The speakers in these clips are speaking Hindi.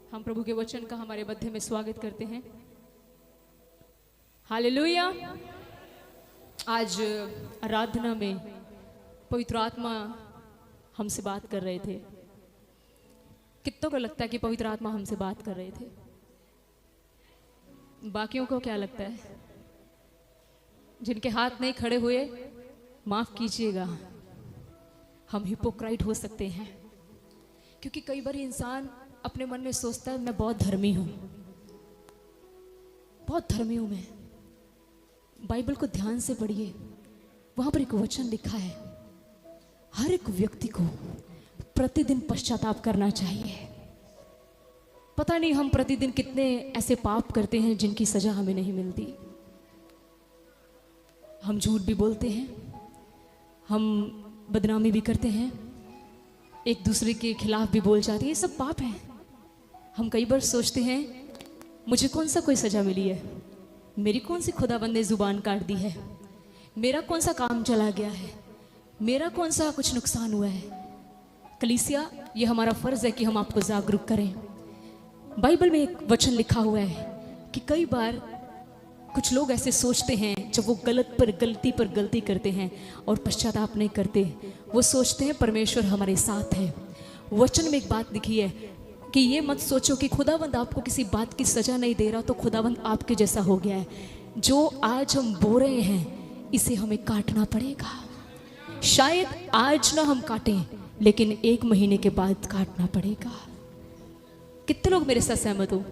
हम प्रभु के वचन का हमारे मध्य में स्वागत करते हैं। हालेलुया। आज आराधना में पवित्र आत्मा हमसे बात कर रहे थे। कितनों को लगता है कि पवित्र आत्मा हमसे बात कर रहे थे? बाकियों को क्या लगता है? जिनके हाथ नहीं खड़े हुए माफ कीजिएगा, हम हिपोक्राइट हो सकते हैं। क्योंकि कई बार इंसान अपने मन में सोचता है मैं बहुत धर्मी हूं, बहुत धर्मी हूं मैं। बाइबल को ध्यान से पढ़िए, वहां पर एक वचन लिखा है, हर एक व्यक्ति को प्रतिदिन पश्चाताप करना चाहिए। पता नहीं हम प्रतिदिन कितने ऐसे पाप करते हैं जिनकी सजा हमें नहीं मिलती। हम झूठ भी बोलते हैं, हम बदनामी भी करते हैं, एक दूसरे के खिलाफ भी बोल जाते हैं। ये सब पाप है। हम कई बार सोचते हैं मुझे कौन सा कोई सजा मिली है, मेरी कौन सी खुदाबंद ने जुबान काट दी है, मेरा कौन सा काम चला गया है, मेरा कौन सा कुछ नुकसान हुआ है। कलीसिया, ये हमारा फर्ज है कि हम आपको जागरूक करें। बाइबल में एक वचन लिखा हुआ है कि कई बार कुछ लोग ऐसे सोचते हैं जब वो गलती पर गलती करते हैं और पश्चाताप नहीं करते, वो सोचते हैं परमेश्वर हमारे साथ है। वचन में एक बात लिखी है कि ये मत सोचो कि खुदावंद आपको किसी बात की सजा नहीं दे रहा तो खुदावंद आपके जैसा हो गया है। जो आज हम बो रहे हैं इसे हमें काटना पड़ेगा। शायद आज ना हम काटें, लेकिन 1 महीने के बाद काटना पड़ेगा। कितने लोग मेरे साथ सहमत हो?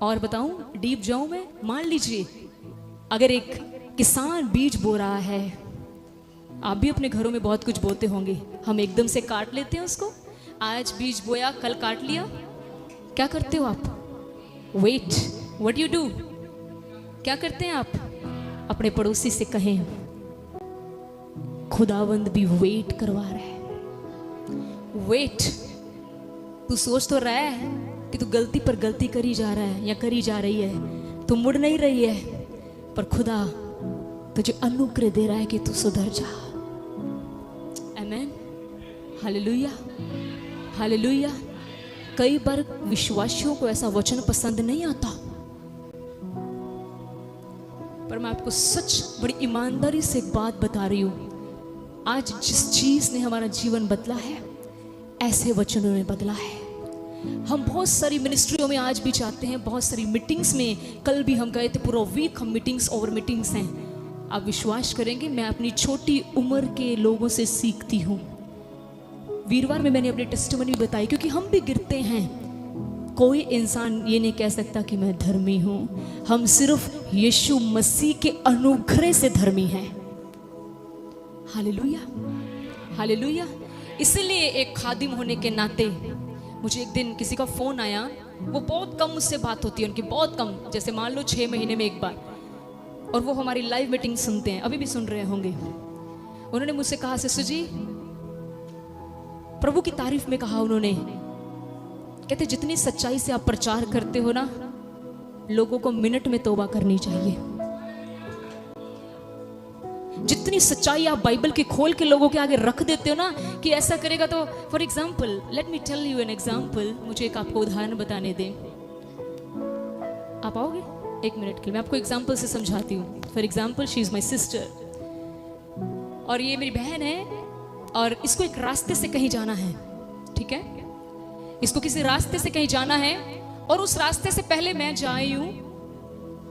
और बताऊं, डीप जाऊं मैं? मान लीजिए अगर एक किसान बीज बो रहा है, आप भी अपने घरों में बहुत कुछ बोते होंगे। हम एकदम से काट लेते हैं उसको। आज बीज बोया, कल काट लिया। क्या करते हो आप? Wait, what you do? क्या करते हैं आप? अपने पड़ोसी से कहें खुदावंद भी वेट करवा रहा है। वेट, तू सोच तो रहा है कि तू गलती पर गलती करी जा रहा है या करी जा रही है, तू मुड़ नहीं रही है, पर खुदा तुझे अनुग्रह दे रहा है कि तू सुधर जा। आमीन, हालेलुया, हालेलुया। कई बार विश्वासियों को ऐसा वचन पसंद नहीं आता, पर मैं आपको सच बड़ी ईमानदारी से एक बात बता रही हूं। आज जिस चीज ने हमारा जीवन बदला है, ऐसे वचनों ने बदला है। हम बहुत सारी मिनिस्ट्रियों में आज भी जाते हैं, बहुत सारी मीटिंग्स में। कल भी हम गए थे, पूरा वीक हम मीटिंग्स ओवर मीटिंग्स हैं। आप विश्वास करेंगे, मैं अपनी छोटी उम्र के लोगों से सीखती हूँ। वीरवार में मैंने अपनी टेस्टिमनी बताई, क्योंकि हम भी गिरते हैं। कोई इंसान ये नहीं कह सकता कि मैं धर्मी हूँ। हम सिर्फ यीशु मसीह के अनुग्रह से धर्मी हैं। Hallelujah, hallelujah. इसलिए एक खादिम होने के नाते मुझे एक दिन किसी का फोन आया। वो बहुत कम मुझसे बात होती है उनकी, बहुत कम, जैसे मान लो 6 महीने में एक बार। और वो हमारी लाइव मीटिंग सुनते हैं, अभी भी सुन रहे होंगे। उन्होंने मुझसे कहा, सिस्टर जी, प्रभु की तारीफ में कहा उन्होंने। कहते जितनी सच्चाई से आप प्रचार करते हो ना, लोगों को मिनट में तौबा करनी चाहिए। जितनी सच्चाई आप बाइबल के खोल के लोगों के आगे रख देते हो ना कि ऐसा करेगा तो, for example, let me tell you an example. मुझे एक आपको उदाहरण बताने दें। आप आओगे 1 मिनट के लिए? मैं आपको एग्जाम्पल से समझाती हूँ। For example, she is my sister, और ये मेरी बहन है, और इसको एक रास्ते से कहीं जाना है। ठीक है, इसको किसी रास्ते से कहीं जाना है, और उस रास्ते से पहले मैं जा आई हूं।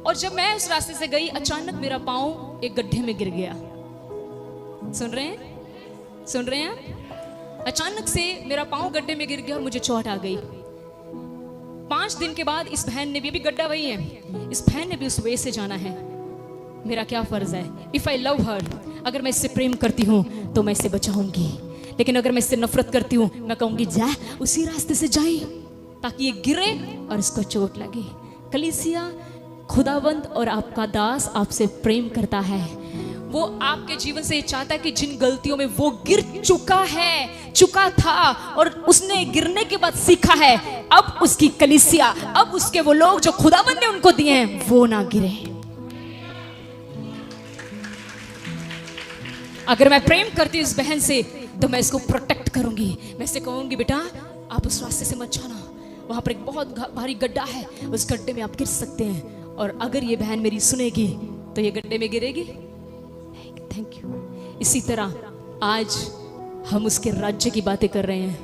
और जब मैं उस रास्ते से गई, अचानक मेरा पांव एक गड्ढे में गिर गया। सुन रहे हैं? सुन रहे हैं आप? अचानक से मेरा पांव गड्ढे में गिर गया और मुझे चोट आ गई। 5 दिन के बाद इस बहन ने भी, अभी गड्ढा वही है, इस बहन ने भी उस वे से जाना है। मेरा क्या फर्ज है? इफ आई लव हर, अगर मैं इससे प्रेम करती हूं तो मैं इसे बचाऊंगी। लेकिन अगर मैं इससे नफरत करती हूं, मैं कहूंगी जा उसी रास्ते से जाए, ताकि ये गिरे और इसको चोट लगे। कलीसिया, खुदावंद और आपका दास आपसे प्रेम करता है। वो आपके जीवन से चाहता है कि जिन गलतियों में वो गिर चुका था और उसने गिरने के बाद सीखा है, अब उसकी कलीसिया, अब उसके वो लोग जो खुदावंद ने उनको दिए हैं, वो ना गिरे। अगर मैं प्रेम करती हूँ इस बहन से, तो मैं इसको प्रोटेक्ट करूंगी। मैं इसे कहूंगी, बेटा आप उस रास्ते से मत जाना, वहां पर एक बहुत भारी गड्ढा है, उस गड्ढे में आप गिर सकते हैं, और अगर ये बहन मेरी सुनेगी तो ये गड्ढे में गिरेगी। Thank you. इसी तरह आज हम उसके राज्य की बातें कर रहे हैं,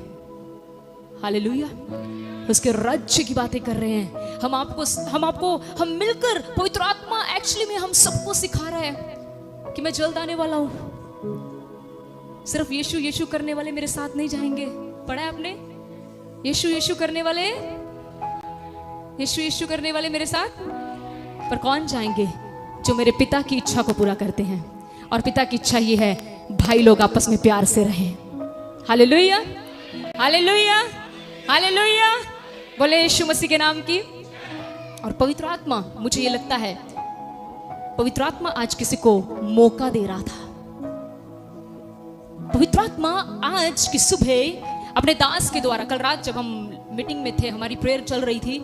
हालेलुया, उसके राज्य की बातें कर रहे हैं। हम मिलकर, पवित्र आत्मा एक्चुअली में हम सबको सिखा रहा है कि मैं जल्द आने वाला हूं। सिर्फ यीशु यीशु करने वाले मेरे साथ नहीं जाएंगे, पढ़ा है आपने? यीशु यीशु करने वाले, यीशु यीशु करने वाले मेरे साथ, पर कौन जाएंगे? जो मेरे पिता की इच्छा को पूरा करते हैं। और पिता की इच्छा ये है, भाई लोग आपस में प्यार से रहें। हालेलुया, हालेलुया, हालेलुया, बोले यीशु मसीह के नाम की। और पवित्र आत्मा, मुझे ये लगता है पवित्र आत्मा आज किसी को मौका दे रहा था। पवित्र आत्मा आज की सुबह अपने दास के द्वारा, कल रात जब हम मीटिंग में थे, हमारी प्रेयर चल रही थी,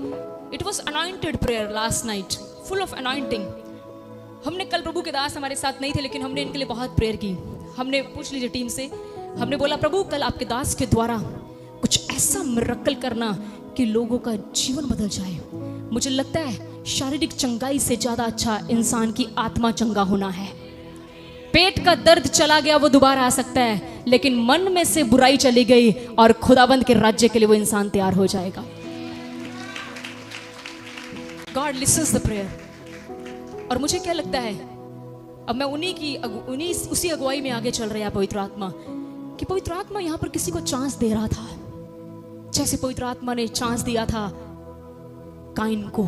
it was anointed prayer last night, full of anointing. हमने कल, प्रभु के दास हमारे साथ नहीं थे, लेकिन हमने इनके लिए बहुत प्रेयर की। हमने पूछ लीजिए टीम से, हमने बोला प्रभु कल आपके दास के द्वारा कुछ ऐसा मिरेकल करना कि लोगों का जीवन बदल जाए। मुझे लगता है शारीरिक चंगाई से ज्यादा अच्छा इंसान की आत्मा चंगा होना है। पेट का दर्द चला गया, वो दोबारा आ सकता है, लेकिन मन में से बुराई चली गई और खुदाबंद के राज्य के लिए वो इंसान तैयार हो जाएगा। God lessons the prayer. और मुझे क्या लगता है, अब मैं उसी अगुवाई में आगे चल रहा है पवित्र आत्मा, कि पवित्र आत्मा यहां पर किसी को चांस दे रहा था, जैसे पवित्र आत्मा ने चांस दिया था काइन को,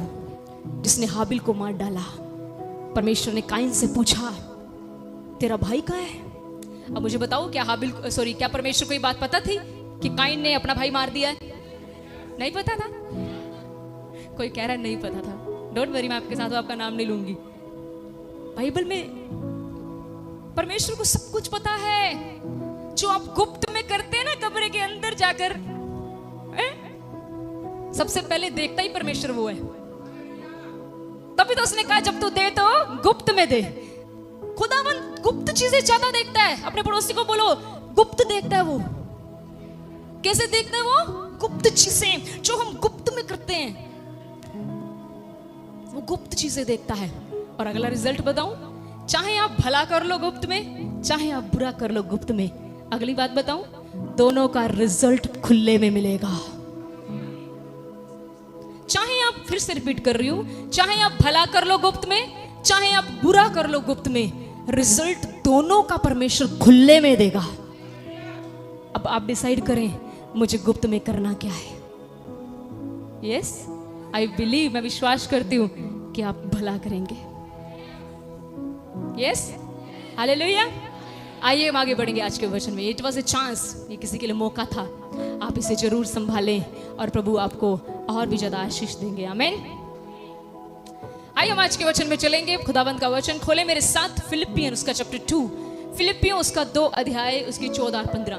जिसने हाबिल को मार डाला। परमेश्वर ने काइन से पूछा तेरा भाई कहाँ है? अब मुझे बताओ, क्या परमेश्वर को ये बात पता थी कि काइन ने अपना भाई मार दिया है? नहीं पता था। कोई कह रहा है नहीं पता था, डोंट वरी, मैं आपके साथ आपका नाम नहीं लूंगी। बाइबल में परमेश्वर को सब कुछ पता है। जो आप गुप्त में करते हैं ना, कमरे के अंदर जाकर, सबसे पहले देखता ही परमेश्वर वो है। तभी तो उसने कहा जब तू दे तो गुप्त में दे। खुदावंद गुप्त चीजें ज्यादा देखता है। अपने पड़ोसी को बोलो, गुप्त देखता है वो। कैसे देखता है वो? गुप्त चीजें जो हम गुप्त में करते हैं, वो गुप्त चीजें देखता है। और अगला रिजल्ट बताऊं, चाहे आप भला कर लो गुप्त में, चाहे आप बुरा कर लो गुप्त में, अगली बात बताऊं, दोनों का रिजल्ट खुले में मिलेगा। चाहे आप, फिर से रिपीट कर रही हूं, चाहे आप भला कर लो गुप्त में, चाहे आप बुरा कर लो गुप्त में, रिजल्ट दोनों का परमेश्वर खुले में देगा। अब आप डिसाइड करें मुझे गुप्त में करना क्या है। यस, आई बिलीव, मैं विश्वास करती हूं कि आप भला करेंगे। Yes, hallelujah. आइए हम आगे बढ़ेंगे आज के वचन में। इट वॉज ए चांस, ये किसी के लिए मौका था। आप इसे जरूर संभालें और प्रभु आपको और भी ज्यादा आशीष देंगे। आमीन। आइए हम आज के वचन में चलेंगे। खुदाबंद का वचन खोले मेरे साथ, फिलिपियन उसका चैप्टर 2, फिलिपियन उसका 2 अध्याय, उसकी 14 और 15।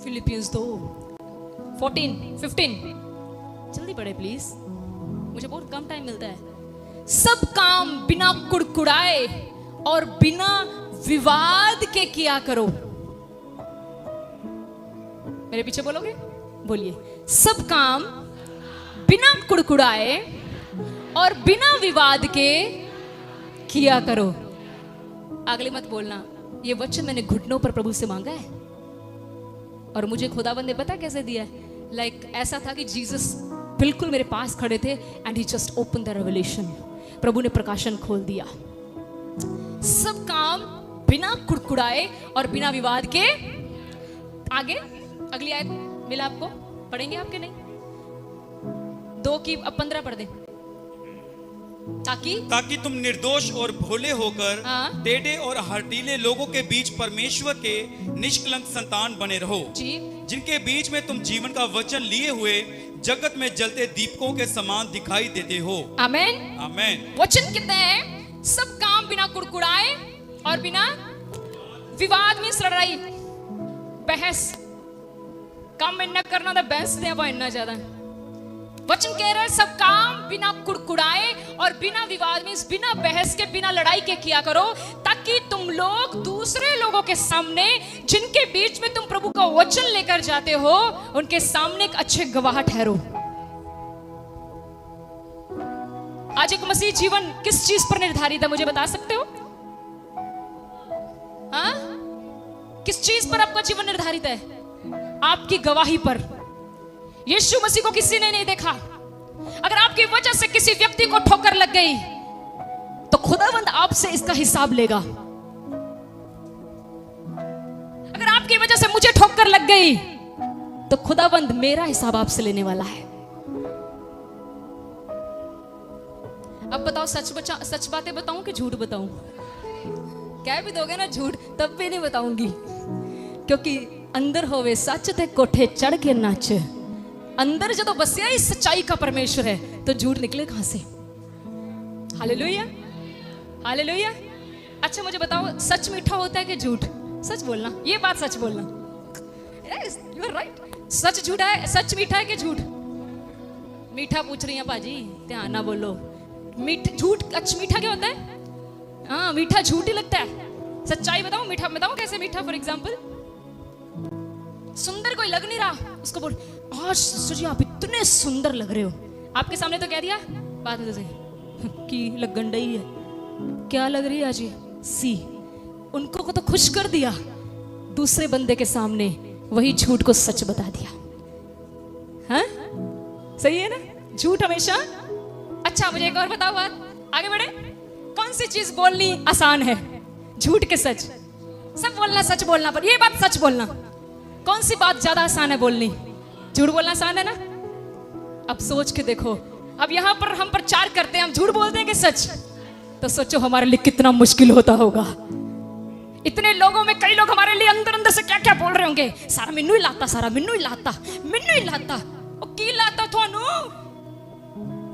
फिलिपियंस 2 14 15, जल्दी पढ़े प्लीज, मुझे बहुत कम टाइम मिलता है। सब काम बिना कुड़कुड़ाए और बिना विवाद के किया करो। मेरे पीछे बोलोगे? बोलिए, सब काम बिना कुड़कुड़ाए और बिना विवाद के किया करो। अगले मत बोलना, ये वचन मैंने घुटनों पर प्रभु से मांगा है और मुझे खुदावंद ने पता कैसे दिया है। लाइक ऐसा था कि जीसस बिल्कुल मेरे पास खड़े थे and he just open the revelation. प्रभु ने प्रकाशन खोल दिया। सब काम बिना कुड़कुड़ाए और बिना विवाद के। आगे अगली आयत मिला आपको, पढ़ेंगे आपके? नहीं, 2 की अब 15 पढ़ दे। ताकि तुम निर्दोष और भोले होकर टेढ़े और हठीले लोगों के बीच परमेश्वर के निष्कलंक संतान बने रहो जी, जिनके बीच में तुम जीवन का वचन लिए हुए जगत में जलते दीपकों के समान दिखाई देते हो। आमेन, आमेन। वचन कहते हैं सब काम बिना कुड़कुड़ाए और बिना विवाद में लड़ाई बहस काम में न करना, तो बहस दे इतना ज्यादा वचन कह रहा है सब काम बिना कुड़कुड़ाए और बिना विवाद में, बिना बहस के, बिना लड़ाई के किया करो, ताकि तुम लोग दूसरे लोगों के सामने, जिनके बीच में तुम प्रभु का वचन लेकर जाते हो, उनके सामने एक अच्छे गवाह ठहरो। आज एक मसीह जीवन किस चीज पर निर्धारित है, मुझे बता सकते हो? हाँ, किस चीज पर आपका जीवन निर्धारित है? आपकी गवाही पर। यीशु मसीह को किसी ने नहीं देखा। अगर आपकी वजह से किसी व्यक्ति को ठोकर लग गई तो खुदावंद आपसे इसका हिसाब लेगा। अगर आपकी वजह से मुझे ठोकर लग गई तो खुदावंद मेरा हिसाब आपसे लेने वाला है। अब बताओ, सच बातें बताऊं कि झूठ बताऊं? कह भी दोगे ना झूठ, तब भी नहीं बताऊंगी, क्योंकि अंदर होवे सच ते कोठे चढ़ के नाच। अंदर जो तो बसिया ही सच्चाई का परमेश्वर है, तो झूठ निकले कहां से? Hallelujah, hallelujah. अच्छा मुझे बताओ, सच मीठा होता है कि झूठ? सच बोलना, ये बात सच बोलना। Yes, you are right. सच झूठा है, सच मीठा है कि झूठ? मीठा पूछ रही हैं पाजी, ध्यान ना बोलो। झूठ अच्छा मीठा क्या होता है? हाँ, मीठा झूठ ही लगता है। सच्चाई बताओ, मीठा बताओ कैसे मीठा? फॉर एग्जाम्पल, सुंदर कोई लग नहीं रहा, उसको बोल आज सुजी आप इतने सुंदर लग रहे हो। आपके सामने तो कह दिया, बाद में तो कि लगन डई है, क्या लग रही है आज सी। उनको को तो खुश कर दिया, दूसरे बंदे के सामने वही झूठ को सच बता दिया। हाँ, सही है ना? झूठ हमेशा। अच्छा मुझे एक और बताओ बात, आगे बढ़े। कौन सी चीज बोलनी आसान है? झूठ के सच? सब बोलना सच बोलना, पर ये बात सच बोलना, कौन सी बात ज्यादा आसान है बोलनी? झूठ बोलना आसान है ना? अब सोच के देखो, अब यहां पर हम प्रचार करते हैं, हम झूठ बोलते हैं कि सच? तो सोचो हमारे लिए कितना मुश्किल होता होगा। इतने लोगों में कई लोग हमारे लिए अंदर अंदर से क्या क्या बोल रहे होंगे। सारा मिन्नू ही लाता, सारा मिन्नू ही लाता, मिन्नू ही लाता। ओ की लाता थानू?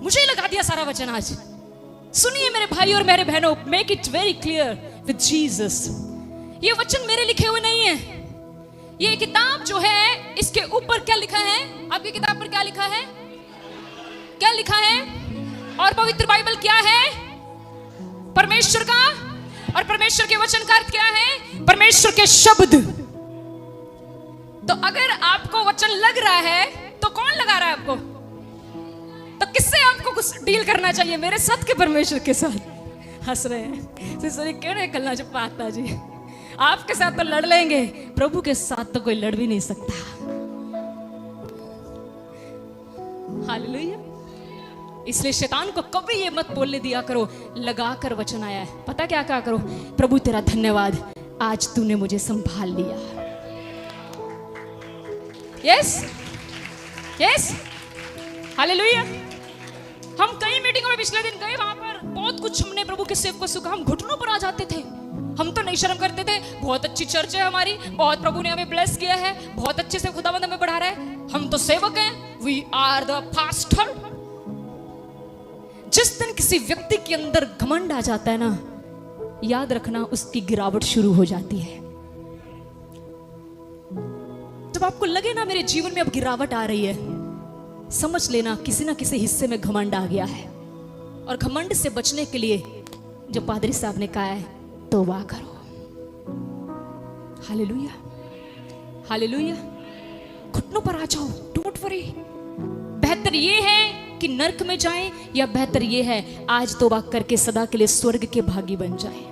मुझे ही लगा दिया सारा वचन आज। सुनिए मेरे भाई और मेरे बहनों, make it very clear with Jesus. ये वचन मेरे लिखे हुए नहीं है। ये किताब जो है, इसके ऊपर क्या लिखा है? आपकी किताब पर क्या लिखा है? क्या लिखा है? और पवित्र बाइबल क्या है? परमेश्वर का, और परमेश्वर के वचन का अर्थ क्या है? परमेश्वर के शब्द। तो अगर आपको वचन लग रहा है तो कौन लगा रहा है आपको? तो किससे आपको कुछ डील करना चाहिए? मेरे साथ के परमेश्वर के साथ? हंस रहे हैं, क्यों नहीं कलना जो पाता जी। आपके साथ तो लड़ लेंगे, प्रभु के साथ तो कोई लड़ भी नहीं सकता। हालेलुया। इसलिए शैतान को कभी ये मत बोलने दिया करो, लगा कर वचन आया है। पता क्या कहा करो? प्रभु तेरा धन्यवाद, आज तूने मुझे संभाल लिया। Yes yes, hallelujah. हम कई मीटिंगों में पिछले दिन गए, वहां पर बहुत कुछ हमने प्रभु के सेवक को सीखा। हम घुटनों पर आ जाते थे, हम तो नहीं शर्म करते थे। बहुत अच्छी चर्च है हमारी, बहुत प्रभु ने हमें ब्लेस किया है, बहुत अच्छे से खुदावंद हमें बढ़ा रहा है, हम तो सेवक हैं, वी आर द पास्टर। जिस दिन किसी व्यक्ति के अंदर घमंड आ जाता है ना, याद रखना उसकी गिरावट शुरू हो जाती है। जब आपको लगे ना मेरे जीवन में अब गिरावट आ रही है, समझ लेना किसी ना किसी हिस्से में घमंड आ गया है। और घमंड से बचने के लिए जो पादरी साहब ने कहा है, तौबा करो। Hallelujah, hallelujah. घुटनों पर आ जाओ, डोंट वरी। बेहतर ये है कि नरक में जाएं, या बेहतर ये है आज तौबा करके सदा के लिए स्वर्ग के भागी बन जाएं।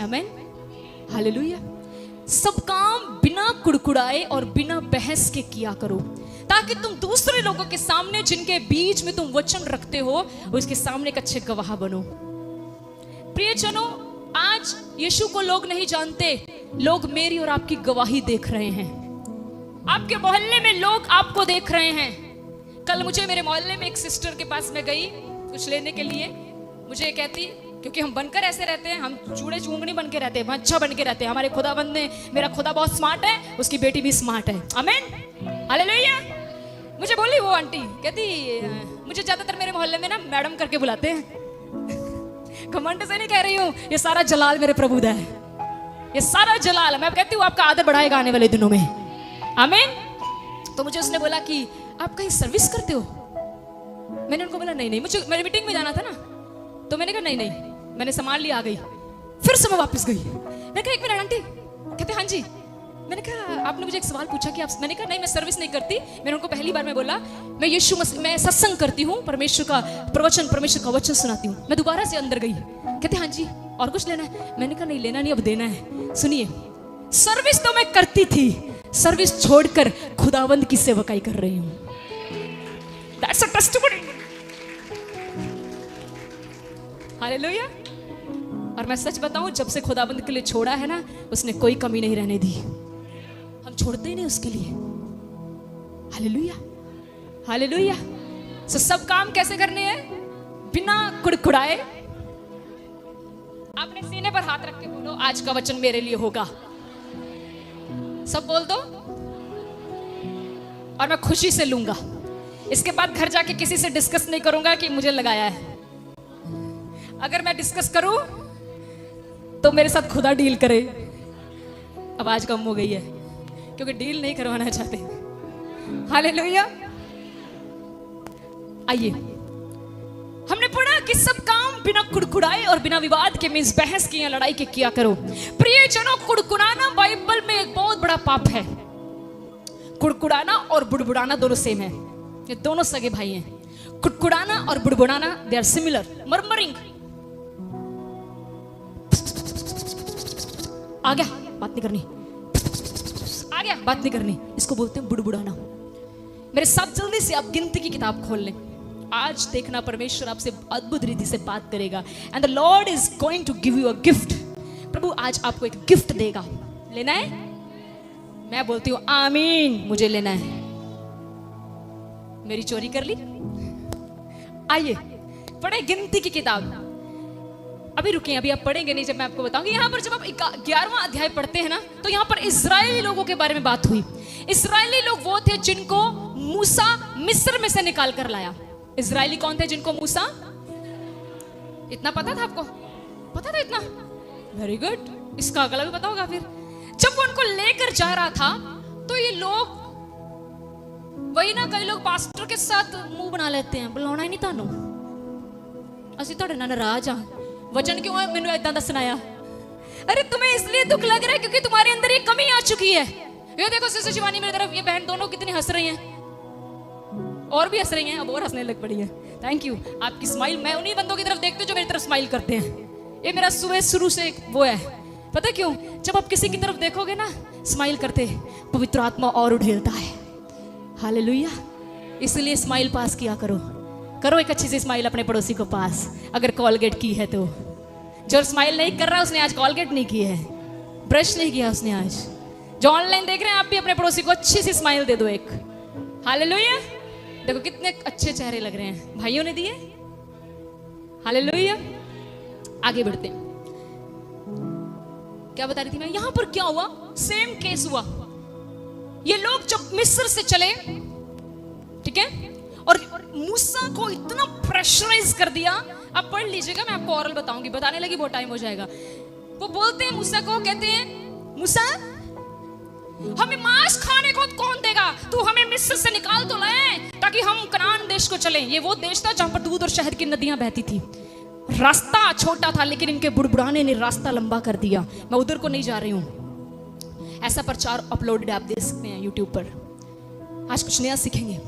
आमीन, हालेलुया। सब काम बिना कुड़कुड़ाए और बिना बहस के किया करो, ताकि तुम दूसरे लोगों के सामने, जिनके बीच में तुम वचन रखते हो, उसके सामने एक अच्छे गवाह बनो। प्रियजनों, आज यीशु को लोग नहीं जानते, लोग मेरी और आपकी गवाही देख रहे हैं। आपके मोहल्ले में लोग आपको देख रहे हैं। कल मुझे मेरे मोहल्ले में एक सिस्टर के पास मैं गई कुछ लेने के लिए। मुझे कहती, क्योंकि हम बनकर ऐसे रहते हैं, हम चूड़े चूंगनी बन के रहते हैं, अच्छा बन के रहते हैं। हमारे खुदाबंद ने, मेरा खुदा बहुत स्मार्ट है, उसकी बेटी भी स्मार्ट है। आमीन, हालेलुया। मुझे बोली वो आंटी, कहती मुझे ज्यादातर मेरे मोहल्ले में ना मैडम करके बुलाते हैं। घमंड से नहीं कह रही हूँ, ये सारा जलाल मेरे प्रभु दा है, ये सारा जलाल। मैं कहती हूँ आपका आदर बढ़ाएगा आने वाले दिनों में। आमीन। तो मुझे उसने बोला कि आप कहीं सर्विस करते हो? मैंने उनको बोला नहीं, मुझे मेरी मीटिंग में जाना था ना, तो मैंने कहा नहीं, मैंने सामान लिया, आ गई। फिर से मैं वापस गई। मैंने कहा 1 मिनट आंटी। कहते हाँ जी। मैंने कहा आपने मुझे एक सवाल पूछा कि आप, मैंने कहा नहीं मैं सर्विस नहीं करती। मैंने उनको पहली बार में बोला मैं यीशु मसीह, मैं सत्संग करती हूँ, परमेश्वर का प्रवचन, परमेश्वर का वचन सुनाती हूँ। मैं दोबारा से अंदर गई। कहते हाँ जी और कुछ लेना है? मैंने कहा नहीं लेना नहीं, अब देना है। सुनिए, सर्विस तो मैं करती थी, सर्विस छोड़कर खुदावंद की सेवकाई कर रही हूँ। That's a testimony. हालेलुया। और मैं सच बताऊं, जब से खुदाबंद के लिए छोड़ा है ना, उसने कोई कमी नहीं रहने दी। हम छोड़ते ही नहीं उसके लिए। Hallelujah, hallelujah. सो सब काम कैसे करने हैं? बिना कुड़कुड़ाए। अपने सीने पर हाथ रख के बोलो आज का वचन मेरे लिए होगा। सब बोल दो और मैं खुशी से लूंगा। इसके बाद घर जाके किसी से डिस्कस नहीं करूंगा कि मुझे लगाया है। अगर मैं डिस्कस करूं तो मेरे साथ खुदा डील करे। आवाज कम हो गई है क्योंकि डील नहीं करवाना चाहते। हालेलुया। आइए, हमने पढ़ा कि सब काम बिना कुड़कुड़ाए और बिना विवाद के, मींस बहस की या लड़ाई के किया करो। प्रियजनों, कुड़कुड़ाना बाइबल में एक बहुत बड़ा पाप है। कुड़कुड़ाना और बुड़बुड़ाना दोनों सेम है, ये दोनों सगे भाई हैं। कुड़कुड़ाना और बुड़बुड़ाना दे आर सिमिलर। मर्मरिंग, आ गया बात नहीं करनी, आ गया बात नहीं करनी, इसको बोलते हैं बुड़बुड़ाना। मेरे साथ जल्दी से आप गिनती की किताब खोल लें। आज देखना परमेश्वर आपसे अद्भुत रीति से बात करेगा। And the Lord is going to give you a gift. प्रभु आज आपको एक गिफ्ट देगा। लेना है? मैं बोलती हूँ आमीन, मुझे लेना है। मेरी चोरी कर ली? आइए पढ़े गिनती की किताब। अभी रुकिए, अभी आप पढ़ेंगे नहीं, जब मैं आपको बताऊंगी। यहाँ पर जब आप 11वां अध्याय पढ़ते हैं ना, तो यहाँ पर इजरायली लोगों के बारे में बात हुई। इजरायली लोग वो थे जिनको मूसा मिस्र में से निकाल कर लाया। इजरायली कौन थे जिनको मूसा, इतना पता था आपको? पता था इतना? Very good. इसका अगला भी पता होगा। फिर जब वो उनको लेकर जा रहा था तो ये लोग, वही ना, कई लोग पास्टर के साथ मुंह बना लेते हैं, बुलाना ही नहीं तानू, असि तो नाराज आ, वचन क्यों है मैंने इतना सुनाया? अरे तुम्हें इसलिए दुख लग रहा है क्योंकि तुम्हारे अंदर ये कमी आ चुकी है। ये देखो सिस्टर शिवानी मेरी तरफ, ये बहन दोनों कितनी हंस रही हैं, और भी हंस रही हैं, अब और हंसने लग पड़ी है। थैंक यू, आपकी स्माइल, मैं उन्हीं बंदों की तरफ देखती हूँ जो मेरी तरफ स्माइल करते हैं। ये मेरा सुबह शुरू से वो है। पता क्यों? जब आप किसी की तरफ देखोगे ना स्माइल करते, पवित्र आत्मा और उड़ेलता है। हालेलुया। इसलिए स्माइल पास किया करो। करो एक अच्छी सी स्माइल अपने पड़ोसी को पास, अगर कॉलगेट की है तो। जो स्माइल नहीं कर रहा उसने आज कॉलगेट नहीं की है, ब्रश नहीं किया उसने आज। जो ऑनलाइन देख रहे हैं, आप भी अपने पड़ोसी को अच्छी सी स्माइल दे दो एक। हालेलुया। देखो कितने अच्छे चेहरे लग रहे हैं, भाइयों ने दिए। हालेलुया। आगे बढ़ते हैं। क्या बता रही थी मैं? यहां पर क्या हुआ? सेम केस हुआ। ये लोग जब मिस्र से चले, ठीक है, और मूसा को इतना प्रेशराइज कर दिया। आप पढ़ लीजिएगा, मैं आपको औरल बताऊंगी, बताने लगी बहुत टाइम हो जाएगा। वो बोलते हैं मूसा को, कहते हैं मूसा हमें मांस खाने को कौन देगा? तू हमें मिस्र से निकाल तो लाए ताकि हम कनान देश को चलें। ये वो देश था जहां पर दूध और शहद की नदियां बहती थी। रास्ता छोटा था लेकिन इनके बुड़बुड़ाने ने रास्ता लंबा कर दिया। मैं उधर को नहीं जा रही हूं, ऐसा प्रचार अपलोडेड आप देख सकते हैं यूट्यूब पर। आज कुछ नया सीखेंगे।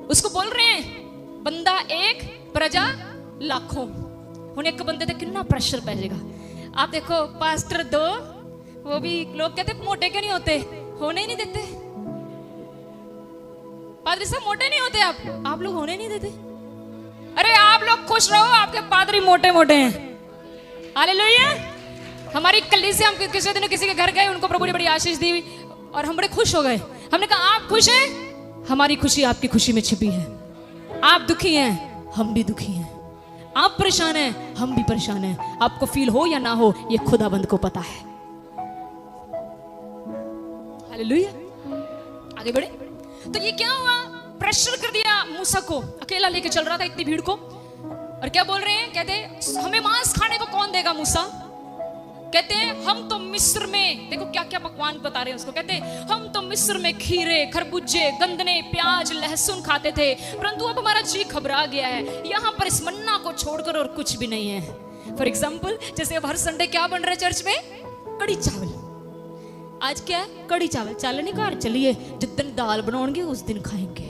उसको बोल रहे हैं बंदा एक प्रजा लाखों। उन एक बंदे तक कितना प्रेशर पड़ेगा। आप देखो पास्टर दो, वो भी लोग कहते मोटे क्यों नहीं होते, होने ही नहीं देते। पादरी साहब मोटे नहीं होते, आप लोग होने नहीं देते। अरे आप लोग खुश रहो, आपके पादरी मोटे मोटे हैं। हालेलुया। हमारी कलीसिया, हम किसी दिन किसी के घर गए, उनको प्रभु ने बड़ी आशीष दी और हम बड़े खुश हो गए। हमने कहा आप खुश हैं, हमारी खुशी आपकी खुशी में छिपी है। आप दुखी हैं, हम भी दुखी हैं। आप परेशान हैं, हम भी परेशान हैं। आपको फील हो या ना हो, ये खुदाबंद को पता है। हालेलुया। आगे बढ़े तो ये क्या हुआ? प्रेशर कर दिया मूसा को, अकेला लेके चल रहा था इतनी भीड़ को। और क्या बोल रहे हैं? कहते हमें मांस खाने को कौन देगा मूसा? कहते हैं हम तो मिस्र में, देखो क्या क्या पकवान बता रहे हैं उसको, कहते हैं हम तो मिस्र में खीरे, खरबूजे, गंदने, प्याज, लहसुन खाते थे, परंतु अब हमारा जी घबरा गया है, यहाँ पर इस मन्ना को छोड़कर और कुछ भी नहीं है। फॉर एग्जाम्पल, जैसे अब हर संडे क्या बन रहा है चर्च में? कड़ी चावल। आज क्या है? कड़ी चावल। चल नहीं घर चलिए, जिस दिन दाल बनाओगे उस दिन खाएंगे।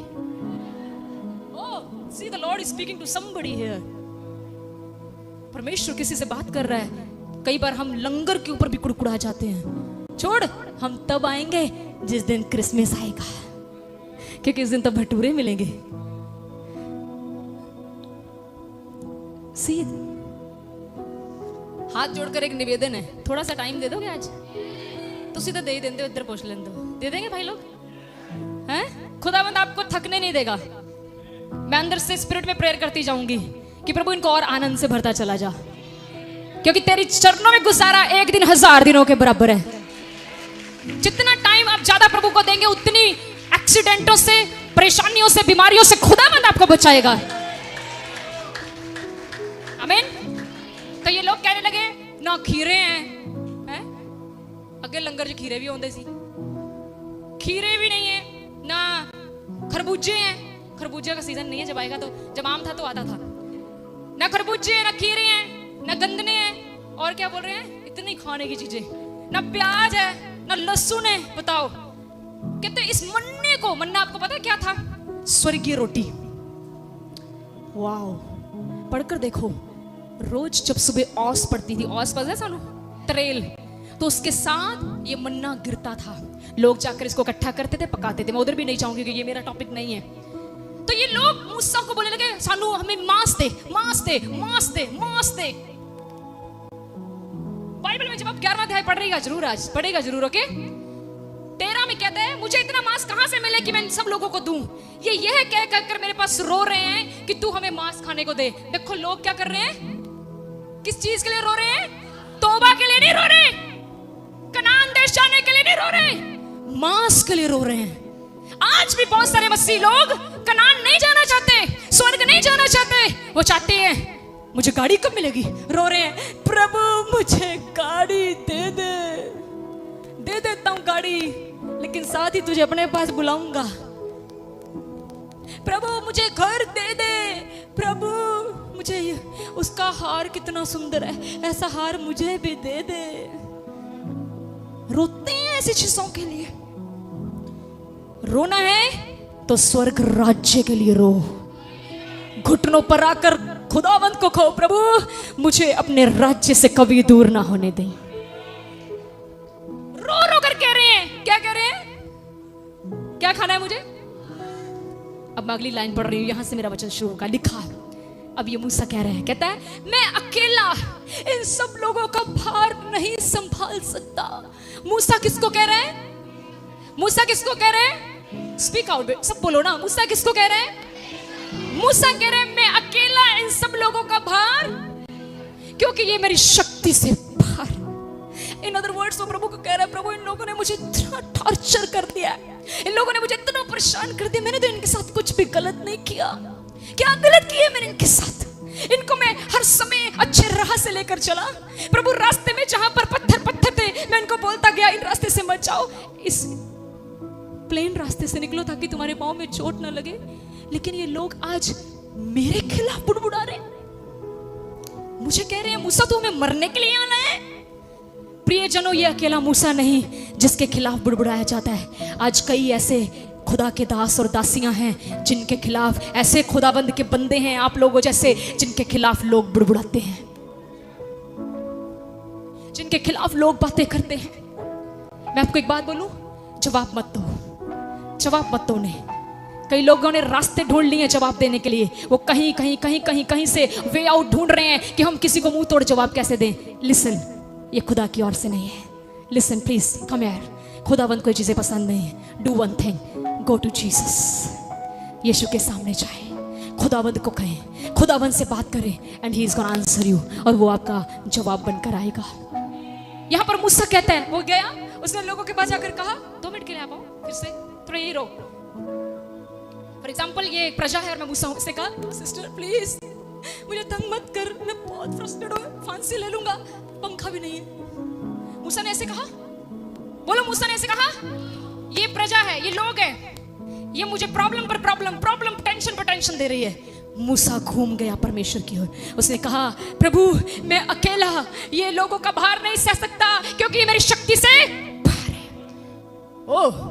Oh, see the Lord is speaking to somebody here. परमेश्वर किसी से बात कर रहा है। कई बार हम लंगर के ऊपर भी कुड़कुड़ा जाते हैं। छोड़, हम तब आएंगे जिस दिन क्रिसमस आएगा, क्योंकि इस दिन तब भटूरे मिलेंगे। सी, हाथ जोड़कर एक निवेदन है, थोड़ा सा टाइम दे दोगे आज? तो सीधा दे ही देंगे, इधर पूछ लेंगे, दे देंगे भाई लोग हैं? खुदावंद आपको थकने नहीं देगा। मैं अंदर से स्पिरिट में प्रेयर करती जाऊंगी कि प्रभु इनको और आनंद से भरता चला जा, क्योंकि तेरी चरणों में गुजारा एक दिन 1000 दिनों के बराबर है। जितना टाइम आप ज्यादा प्रभु को देंगे, उतनी एक्सीडेंटों से, परेशानियों से, बीमारियों से खुदावंद आपको बचाएगा। आमीन। तो ये लोग कहने लगे ना खीरे हैं, अगे लंगर च खीरे भी होंगे सी, खीरे भी नहीं है, ना खरबूजे हैं, खरबूजे का सीजन नहीं है, जब आएगा तो, जब आम था तो आता था। ना खरबूजे हैं, ना खीरे हैं, ना गंदने हैं, और क्या बोल रहे हैं? इतनी खाने की चीजें, ना प्याज है, ना लहसुन है। बताओ, कहते इस मन्ने को, मन्ना आपको पता है क्या था? स्वर्गीय रोटी। वाओ, पढ़कर देखो। रोज जब सुबह औस पड़ती थी, औस पता है सानू? तरेल, तो उसके साथ ये मन्ना गिरता था। लोग जाकर इसको इकट्ठा करते थे, पकाते थे। मैं उधर भी नहीं चाहूंगी क्योंकि ये मेरा टॉपिक नहीं है। तो ये लोग मूसा को बोलने लगे, सानू हमें मांस दे, मांस दे, मांस दे, मांस दे। बाइबल में जब आप 11वां अध्याय पढ़ रही जरूर, आज पढ़ेगा जरूर, ओके? 13 में कहता है, मुझे इतना मांस कहां से मिले कि मैं सब लोगों को दूं? ये यह कह कर मेरे पास रो रहे हैं कि तू हमें मांस खाने को दे। देखो लोग क्या कर रहे हैं, किस चीज के लिए रो रहे हैं? तौबा के लिए नहीं रो रहे, कनान देश जाने के लिए नहीं रो रहे, मांस के लिए रो रहे हैं। आज भी बहुत सारे मसीह लोग कनान नहीं जाना चाहते, स्वर्ग नहीं जाना चाहते, वो चाहते हैं मुझे गाड़ी कब मिलेगी। रो रहे हैं, प्रभु मुझे गाड़ी दे दे, दे देता हूं गाड़ी, लेकिन साथ ही तुझे अपने पास बुलाऊंगा। प्रभु मुझे घर दे दे, प्रभु मुझे उसका हार कितना सुंदर है, ऐसा हार मुझे भी दे दे। रोते हैं ऐसी चीजों के लिए। रोना है तो स्वर्ग राज्य के लिए रो, घुटनों पर आकर खुदावंत को कहो, प्रभु मुझे अपने राज्य से कभी दूर ना होने दें। रो रो कर कह रहे हैं, क्या कह रहे हैं? क्या खाना है मुझे? अब मैं अगली लाइन पढ़ रही हूं, यहां से मेरा वचन शुरू होगा। लिखा, अब ये मूसा कह रहा है, कहता है मैं अकेला इन सब लोगों का भार नहीं संभाल सकता। मूसा किसको कह रहा है? मूसा किसको कह रहे हैं? स्पीक आउट, सब बोलो ना। मूसा किसको कह रहे हैं? मूसा कह रहे हैं मैं अकेला इन सब लोगों का भार, क्योंकि ये मेरी शक्ति से बाहर। इन अदर वर्ड्स वो प्रभु को कह रहा है, प्रभु इन लोगों ने मुझे इतना टॉर्चर कर दिया, इन लोगों ने मुझे इतना परेशान कर दिया, मैंने तो इनके साथ कुछ भी गलत नहीं किया। क्या गलत किया मैंने इनके साथ? इनको मैं हर समय अच्छे राह से लेकर चला। प्रभु रास्ते में जहां पर पत्थर पत्थर थे, मैं इनको बोलता गया इन रास्ते से मत जाओ, इस प्लेन रास्ते से निकलो ताकि तुम्हारे पांव में चोट ना लगे। लेकिन ये लोग आज मेरे खिलाफ बुड़बुड़ा रहे हैं, मुझे कह रहे हैं मूसा तू हमें मरने के लिए आना है। प्रियजनों, ये अकेला मूसा नहीं जिसके खिलाफ बुड़बुड़ाया जाता है। आज कई ऐसे खुदा के दास और दासियां हैं जिनके खिलाफ, ऐसे खुदाबंद के बंदे हैं आप लोगों जैसे, जिनके खिलाफ लोग बुड़बुड़ाते हैं, जिनके खिलाफ लोग बातें करते हैं। मैं आपको एक बात बोलूं, जवाब मत दो, जवाब मत दो उन्हें। कई लोगों ने रास्ते ढूंढ लिए जवाब देने के लिए, वो कहीं कहीं कहीं कहीं कहीं से वे आउट ढूंढ रहे हैं कि हम किसी को मुंह तोड़ जवाब कैसे दें। लिसन, ये खुदा की ओर से नहीं है। Listen please, come here. खुदावंत को चीजें पसंद नहीं है। Do one thing, go to Jesus. Yeshu के सामने जाए, खुदावंत को कहें, खुदावंत से बात करें, and he is gonna answer you, और वो आपका जवाब बनकर आएगा। यहाँ पर मूसा कहता है, वो गया, उसने लोगों के पास जाकर कहा 2 मिनट के लिए आप आओ, फिर से थोड़ा यही रहो। फॉर एग्जाम्पल ये एक प्रजा है और मैं मूसा से कहा, सिस्टर प्लीज मुझे तंग मत कर, मैं बहुत फ्रस्ट्रेट हूँ, फांसी ले लूंगा, पंखा भी नहीं है। मूसा ने ऐसे कहा, बोलो मूसा ने ऐसे कहा, ये प्रजा है, ये लोग हैं, ये मुझे प्रॉब्लम पर प्रॉब्लम, टेंशन पर टेंशन दे रही है। मूसा घूम गया परमेश्वर की ओर, उसने कहा प्रभु मैं अकेला ये लोगों का भार नहीं सह सकता, क्योंकि ये मेरी शक्ति से बाहर है। ओह,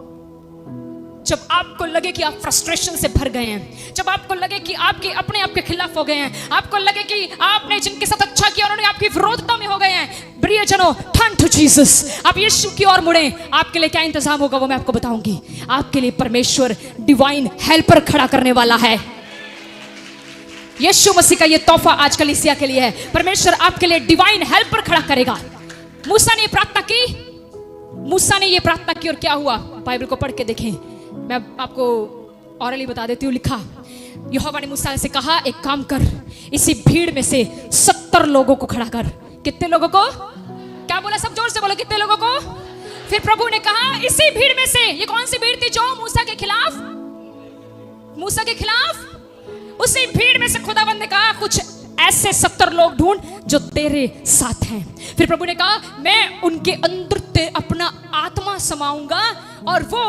जब आपको लगे कि आप फ्रस्ट्रेशन से भर गए हैं, जब आपको लगे कि आपके अपने आप के खिलाफ हो गए हैं, आपको लगे कि आपने जिनके साथ अच्छा किया उन्होंने आपकी विरोधता में हो गए हैं, प्रियजनों टर्न टू जीसस, आप यीशु की ओर मुड़े। आपके लिए क्या इंतजाम होगा वो मैं आपको बताऊंगी। आपके लिए परमेश्वर डिवाइन हेल्पर खड़ा करने वाला है। यीशु मसीह का ये तोहफा आज कलीसिया के लिए है। परमेश्वर आपके लिए डिवाइन हेल्पर खड़ा करेगा। मूसा ने प्रार्थना की, मूसा ने ये प्रार्थना की और क्या हुआ, बाइबल को पढ़ के देखें, मैं आपको ऑरली बता देती हूँ। लिखा, यहोवा ने मूसा से कहा एक काम कर, इसी भीड़ में से 70 लोगों को खड़ा कर। कितने लोगों को? क्या बोला, सब जोर से बोलो, कितने लोगों को? फिर प्रभु ने कहा इसी भीड़ में से, ये कौन सी भीड़ थी जो मूसा के खिलाफ, उसी भीड़ में से खुदावंद ने कहा कुछ ऐसे 70 लोग ढूंढ जो तेरे साथ हैं। फिर प्रभु ने कहा मैं उनके अंदर ते अपना आत्मा समाऊंगा और वो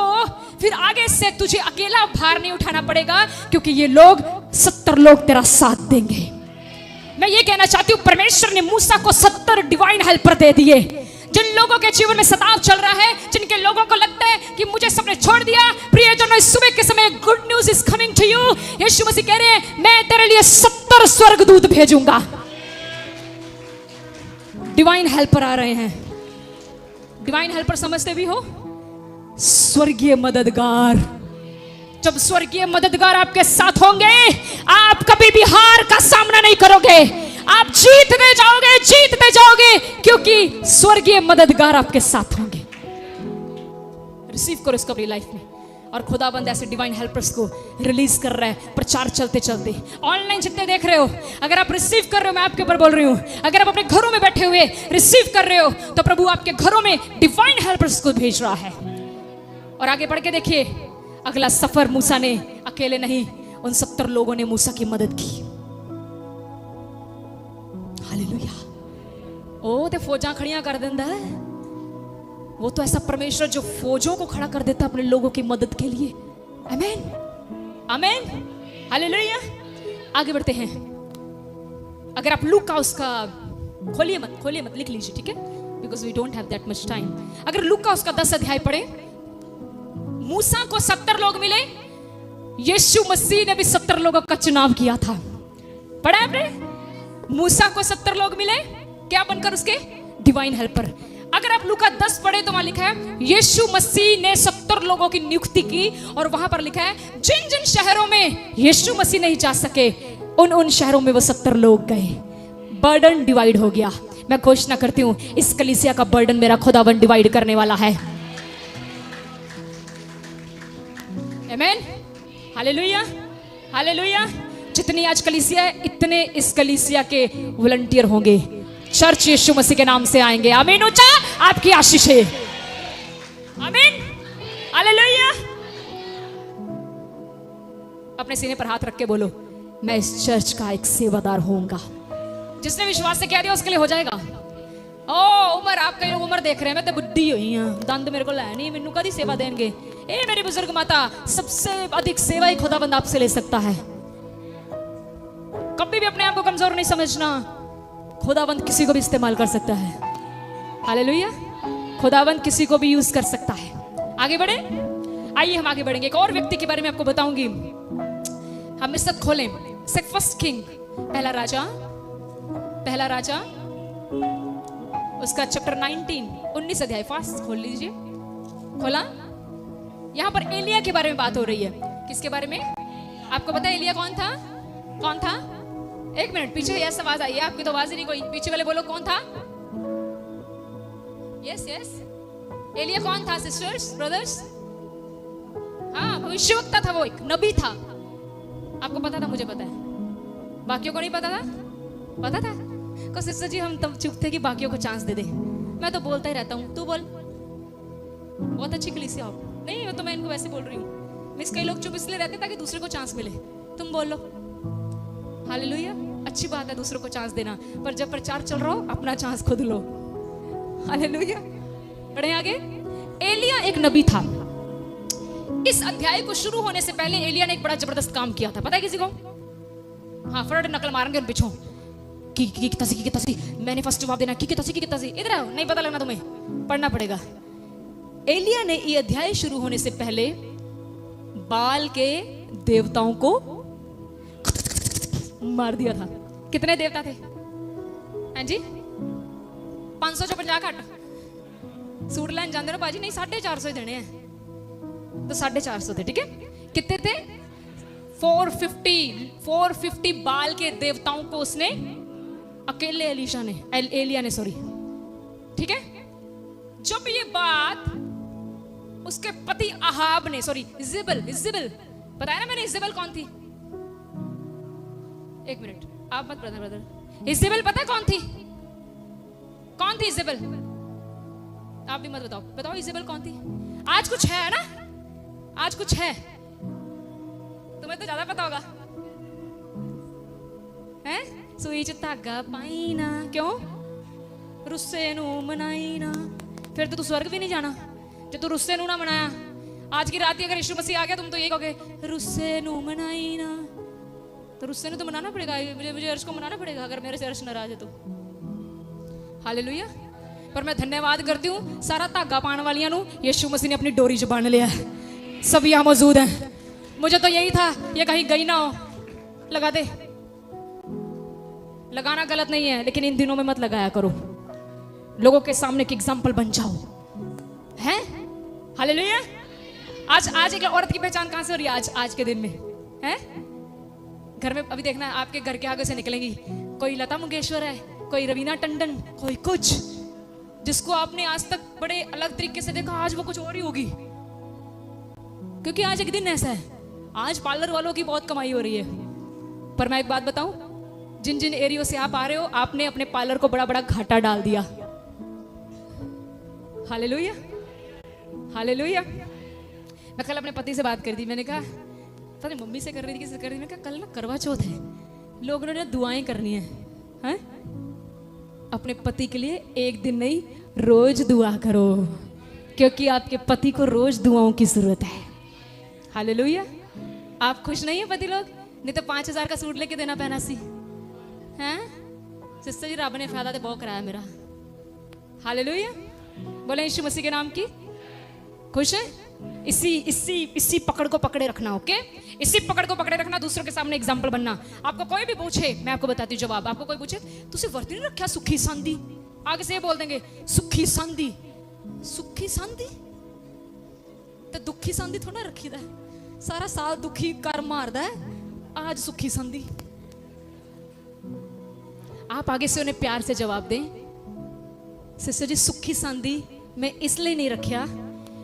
फिर आगे से तुझे अकेला भार नहीं उठाना पड़ेगा, क्योंकि ये लोग 70 लोग तेरा साथ देंगे। मैं ये कहना चाहती हूँ परमेश्वर ने मूसा को 70 डिवाइन हेल्पर दे दिए। जिन लोगों के जीवन में सताव चल रहा है, जिनके लोगों को लगता है कि मुझे सबने छोड़ दिया, प्रियजनों इस सुबह के समय good news is coming to you. Yeshu Masih कह रहे हैं मैं तेरे लिए 70 स्वर्गदूत भेजूंगा। डिवाइन हेल्पर आ रहे हैं। डिवाइन हेल्पर समझते भी हो, स्वर्गीय मददगार। जब स्वर्गीय मददगार आपके साथ होंगे, आप कभी भी हार का सामना नहीं करोगे, आप जीतते जाओगे, क्योंकि स्वर्गीय मददगार आपके साथ होंगे। रिसीव करो इसको अपनी लाइफ में। और खुदाबंद ऐसे डिवाइन हेल्पर्स को रिलीज कर रहा है, प्रचार चलते चलते। ऑनलाइन जितने देख रहे हो, अगर आप रिसीव कर रहे हो, मैं आपके ऊपर बोल रही हूँ, अगर आप अपने घरों में बैठे हुए रिसीव कर रहे हो, तो प्रभु आपके घरों में डिवाइन हेल्पर्स को भेज रहा है। और आगे बढ़ के देखिए, अगला सफर मूसा ने अकेले नहीं, उन 70 लोगों ने मूसा की मदद की। हालेलुया। ओ ते फौजां खड़ियां कर देंदा है। वो तो ऐसा परमेश्वर जो फौजों को खड़ा कर देता अपने लोगों की मदद के लिए। आमीन, आमीन, हालेलुया। आगे बढ़ते हैं। अगर आप लूका उसका खोलिए मत, लिख लीजिए, ठीक है, because we don't have that much time. अगर लूका उसका 10 अध्याय पढ़े, मूसा को 70 लोग मिले, यीशु मसीह ने भी 70 लोगों का चुनाव किया था। पढ़ा आपने? मूसा को 70 लोग मिले, क्या बनकर? उसके डिवाइन हेल्पर। अगर आप लूका 10 पढ़े तो वहां लिखा है यीशु मसीह ने 70 लोगों की नियुक्ति की, और वहां पर लिखा है जिन जिन शहरों में यीशु मसीह नहीं जा सके, उन शहरों में वो 70 लोग गए। बर्डन डिवाइड हो गया। मैं घोषणा करती हूं, इस कलीसिया का बर्डन मेरा खुदावन डिवाइड करने वाला है। आमीन, हालेलुया, हालेलुया। जितनी आज कलीसिया है, इतने इस कलीसिया के वॉलंटियर होंगे। चर्च यीशु मसीह के नाम से आएंगे। आमीन। ऊंचा आपकी आशीष है। आमीन, हालेलुया। अपने सीने पर हाथ रख के बोलो, मैं इस चर्च का एक सेवादार होऊंगा। जिसने विश्वास से कह दिया उसके लिए हो जाएगा। ओ उमर, आप कई लोग उमर देख रहे हैं, मैं तो बुढ़ी हुई हूं, दंद मेरे को है नहीं, मैनू कदी सेवा देंगे। ए मेरी बुजुर्ग माता, सबसे अधिक सेवा ही खुदाबंद आपसे ले सकता है। कभी भी अपने आप को कमजोर नहीं समझना। खुदाबंद किसी को भी इस्तेमाल कर सकता है। हालेलुया। खुदाबंद किसी को भी यूज कर सकता है। आगे बढ़े, आइए हम आगे बढ़ेंगे। एक और व्यक्ति के बारे में आपको बताऊंगी। हम इस सब खोलें, फर्स्ट किंग, पहला राजा उसका चैप्टर 19 अध्याय। फास्ट खोल लीजिए। खोला? यहां पर एलिया के बारे में बात हो रही है। किसके बारे में? आपको पता है एलिया कौन था? एक मिनट, पीछे यस आवाज आई है, आपकी तो आवाज ही नहीं कोई। पीछे वाले बोलो कौन था? यस, एलिया कौन था सिस्टर्स, ब्रदर्स? हाँ, भविष्यवक्ता था, वो एक नबी था। आपको पता था? मुझे पता है। बाकियों को नहीं पता था? पता था? को सिस्टर जी हम तब चुप थे कि बाकियों को चांस दे दे। मैं तो बोलता ही रहता हूँ, तू बोल। बहुत अच्छी कलीसिया आप। नहीं, तो मैं इनको वैसे बोल रही हूँ। मिस, कई लोग चुप इसलिए रहते ताकि दूसरे को चांस मिले। तुम बोलो हालेलुया। अच्छी बात है दूसरों को चांस देना, पर जब प्रचार चल रहा हो अपना चांस खुद लो। हालेलुया। बढ़े आगे। एलिया एक नबी था। इस अध्याय को शुरू होने से पहले एलिया ने एक बड़ा जबरदस्त काम किया था, पता है किसी को? हाँ, फटाफट नकल मारेंगे उन पीछों की तसी। मैंने फर्स्ट जवाब देना की तसी। इधर आओ, नहीं पता लगना तुम्हें, पढ़ना पड़ेगा। एलिया ने ये अध्याय शुरू होने से पहले बाल के देवताओं को मार दिया था। कितने देवता थे? हाँ जी, 500 जो 50 घट सूट लैन जाते ना बाजी, नहीं 450 देने हैं, तो 450 थे। ठीक है, कितने थे? 450 बाल के देवताओं को उसने अकेले एलिया ने सॉरी, ठीक है। जब ये बात उसके पति अहाब ने, सॉरी इजेबेल बताया ना मैंने, इजेबेल कौन थी? एक मिनट, आप मत ब्रदर। इजेबेल पता है कौन थी? इजेबेल? आप भी मत बताओ इजेबेल कौन थी? आज कुछ है ना, आज कुछ है, तुम्हें तो ज्यादा पता होगा। हैं? सुई च धागा पाई ना, क्यों? रुस्से नू मनाई ना। फिर तो तू स्वर्ग भी नहीं जाना जो तू रुस्से नू ना मनाया। आज की रात ही अगर यीशु मसीह आ गया, तुम तो यही कहोगे रुस्से नू मनाई ना। तो रुस्से नू तो मनाना पड़ेगा, मुझे अर्श को मनाना पड़ेगा अगर मेरे से अर्श नाराज है तो। हालेलुया। पर मैं धन्यवाद करती हूँ सारा धागा पान वालियां नू यीशु मसीह ने अपनी डोरी च बांध लिया है। सब यहाँ मौजूद हैं। मुझे तो यही था ये कहीं गई ना हो। लगा दे। लगाना गलत नहीं है, लेकिन इन दिनों में मत लगाया करो, लोगों के सामने एक एग्जाम्पल बन जाओ। हैं? हालेलुया। आज एक औरत की पहचान कहां से हो रही है? आज के दिन में हैं? घर में अभी देखना, आपके घर के आगे से निकलेंगी, कोई लता मंगेशकर है, कोई रवीना टंडन, कोई कुछ, जिसको आपने आज तक बड़े अलग तरीके से देखा, आज वो कुछ और ही होगी। क्योंकि आज एक दिन ऐसा है, आज पार्लर वालों की बहुत कमाई हो रही है। पर मैं एक बात बताऊं, जिन जिन एरियो से आप आ रहे हो, आपने अपने पार्लर को बड़ा बड़ा घाटा डाल दिया। Hallelujah, hallelujah. मैं कल अपने पति से बात कर दी, मैंने कहा, पता नहीं मम्मी से कर रही थी, किससे कर रही थी, मैंने कहा कल ना करवा चौथ है, लोगों ने दुआएं करनी है। अपने पति के लिए एक दिन नहीं, रोज दुआ करो, क्योंकि आपके पति को रोज दुआओं की जरूरत है। हालेलुया। आप खुश नहीं है पति लोग? नहीं तो 5000 का सूट लेके देना पहना सी हैं? सिस्टर जी, रब ने फायदा तो बहुत कराया मेरा। हालेलुया। बोले यीशु मसीह के नाम की। खुश है? इसी पकड़ को पकड़े रखना। ओके, इसी पकड़ को पकड़े रखना, दूसरों के सामने एग्जाम्पल बनना। आपको कोई भी पूछे, मैं आपको बताती हूँ जवाब। आपको कोई पूछे तुझे वर्ती नहीं रखा सुखी सांदी, आगे से ये बोल देंगे सुखी सांदी। सुखी सांदी तो दुखी सांदी थोड़ा रखी दा, सारा साल दुखी कर मारदा है, आज सुखी सांदी। आप आगे से उन्हें प्यार से जवाब दें, सिस्टर जी सुखी सांदी मैं इसलिए नहीं रखा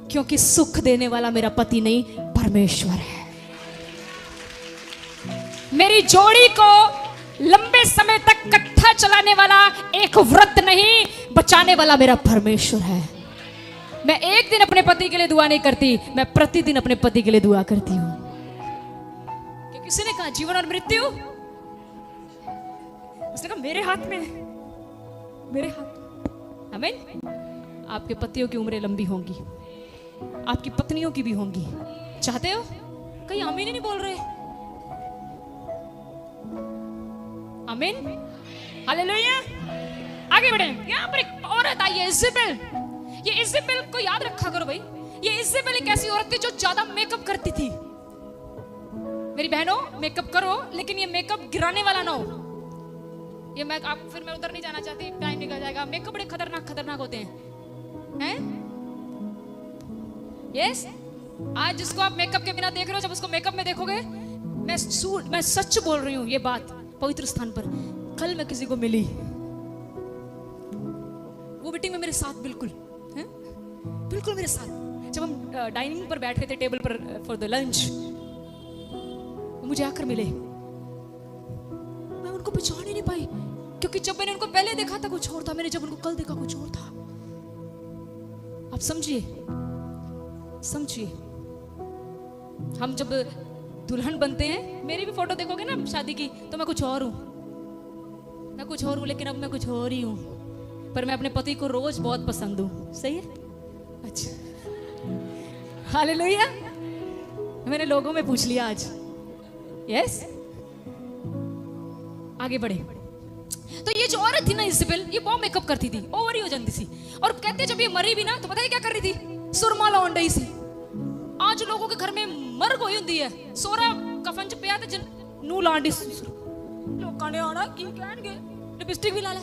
क्योंकि सुख देने वाला मेरा पति नहीं, परमेश्वर है। मेरी जोड़ी को लंबे समय तक इकट्ठा चलाने वाला एक वृत्त नहीं, बचाने वाला मेरा परमेश्वर है। मैं एक दिन अपने पति के लिए दुआ नहीं करती, मैं प्रतिदिन अपने पति के लिए दुआ करती हूं। क्योंकि किसी ने कहा जीवन और मृत्यु, उसने कहा मेरे हाथ में, मेरे हाथ। आमीन। आपके पतियों की उम्रें लंबी होंगी, आपकी पत्नियों की भी होंगी। चाहते हो? कहीं आमीन नहीं बोल रहे। आमीन, हालेलुया। आगे बढ़े। यहाँ पर एक औरत आई है, इजेबेल। ये इजेबेल को याद रखा करो भाई। ये इजेबेल एक ऐसी औरत थी जो ज्यादा मेकअप करती थी। मेरी बहनों, मेकअप करो, लेकिन ये मेकअप गिराने वाला ना हो। ये मैं उधर नहीं जाना चाहती, टाइम निकल जाएगा। मेकअप बड़े खतरनाक होते हैं। यस, आज जिसको आप मेकअप के बिना देख रहे हो, जब उसको मेकअप में देखोगे, मैं सच बोल रही हूँ ये बात पवित्र स्थान पर। कल मैं किसी को मिली, वो मीटिंग में मेरे साथ बिल्कुल मेरे साथ, जब हम डाइनिंग पर बैठ रहे थे, टेबल पर फॉर द लंच, मुझे आकर मिले। मैं उनको पहचान ही नहीं पाई, क्योंकि जब मैंने उनको पहले देखा था कुछ और था, मैंने जब उनको कल देखा कुछ और था। आप समझिए, हम जब दुल्हन बनते हैं, मेरी भी फोटो देखोगे ना शादी की, तो मैं कुछ और हूं। मैं कुछ और हूँ, लेकिन अब मैं कुछ और ही हूँ, पर मैं अपने पति को रोज बहुत पसंद हूँ। सही है? अच्छा, हालेलुया। मैंने लोगों में पूछ लिया आज। यस, आगे बढ़े। तो ये जो औरत थी ना इज़ाबेल, ये बहुत मेकअप करती थी, ओवर ही हो जाती थी। और कहते जब ये मरी भी ना तो पता है क्या कर रही थी? सुरमा लाउन डई सी। आज लोगों के घर में मर्ग होई हुंदी है, सोरा कफन च पिया ते नू लांडी लोगों ने आना की कहणगे लिपस्टिक भी ला ले।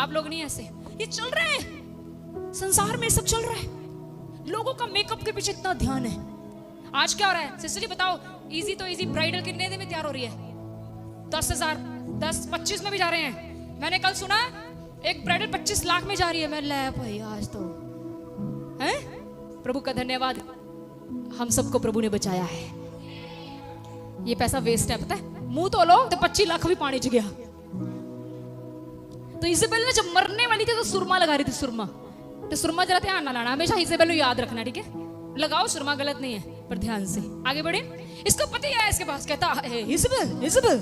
आप लोग नहीं ऐसे, ये चल रहा है संसार में, सब चल रहा है। लोगों का मेकअप के पीछे इतना ध्यान है। आज क्या हो रहा है सिस्टर जी बताओ? इजी तो इजी ब्राइडल कितने दिन में तैयार हो रही है? 10,000, 10-25 में भी जा रहे हैं। मैंने कल सुना एक ब्राइडल 25 लाख में जा रही है। मैं ले भाई आज तो है। प्रभु का धन्यवाद, हम सबको प्रभु ने बचाया है। ये पैसा वेस्ट है, पता है? मुंह तो लो तो 25 लाख भी पानी च गया। तो इज़ाबेल ने जब मरने वाली थी तो सुरमा लगा रही थी। सुरमा तो सुरमा जरा ध्यान ना लाना, हमेशा इज़ाबेल को याद रखना, ठीक है? लगाओ सुरमा, गलत नहीं है, पर ध्यान से। आगे बढ़े। इसको पति आया इसके पास, कहता इज़ाबेल इज़ाबेल,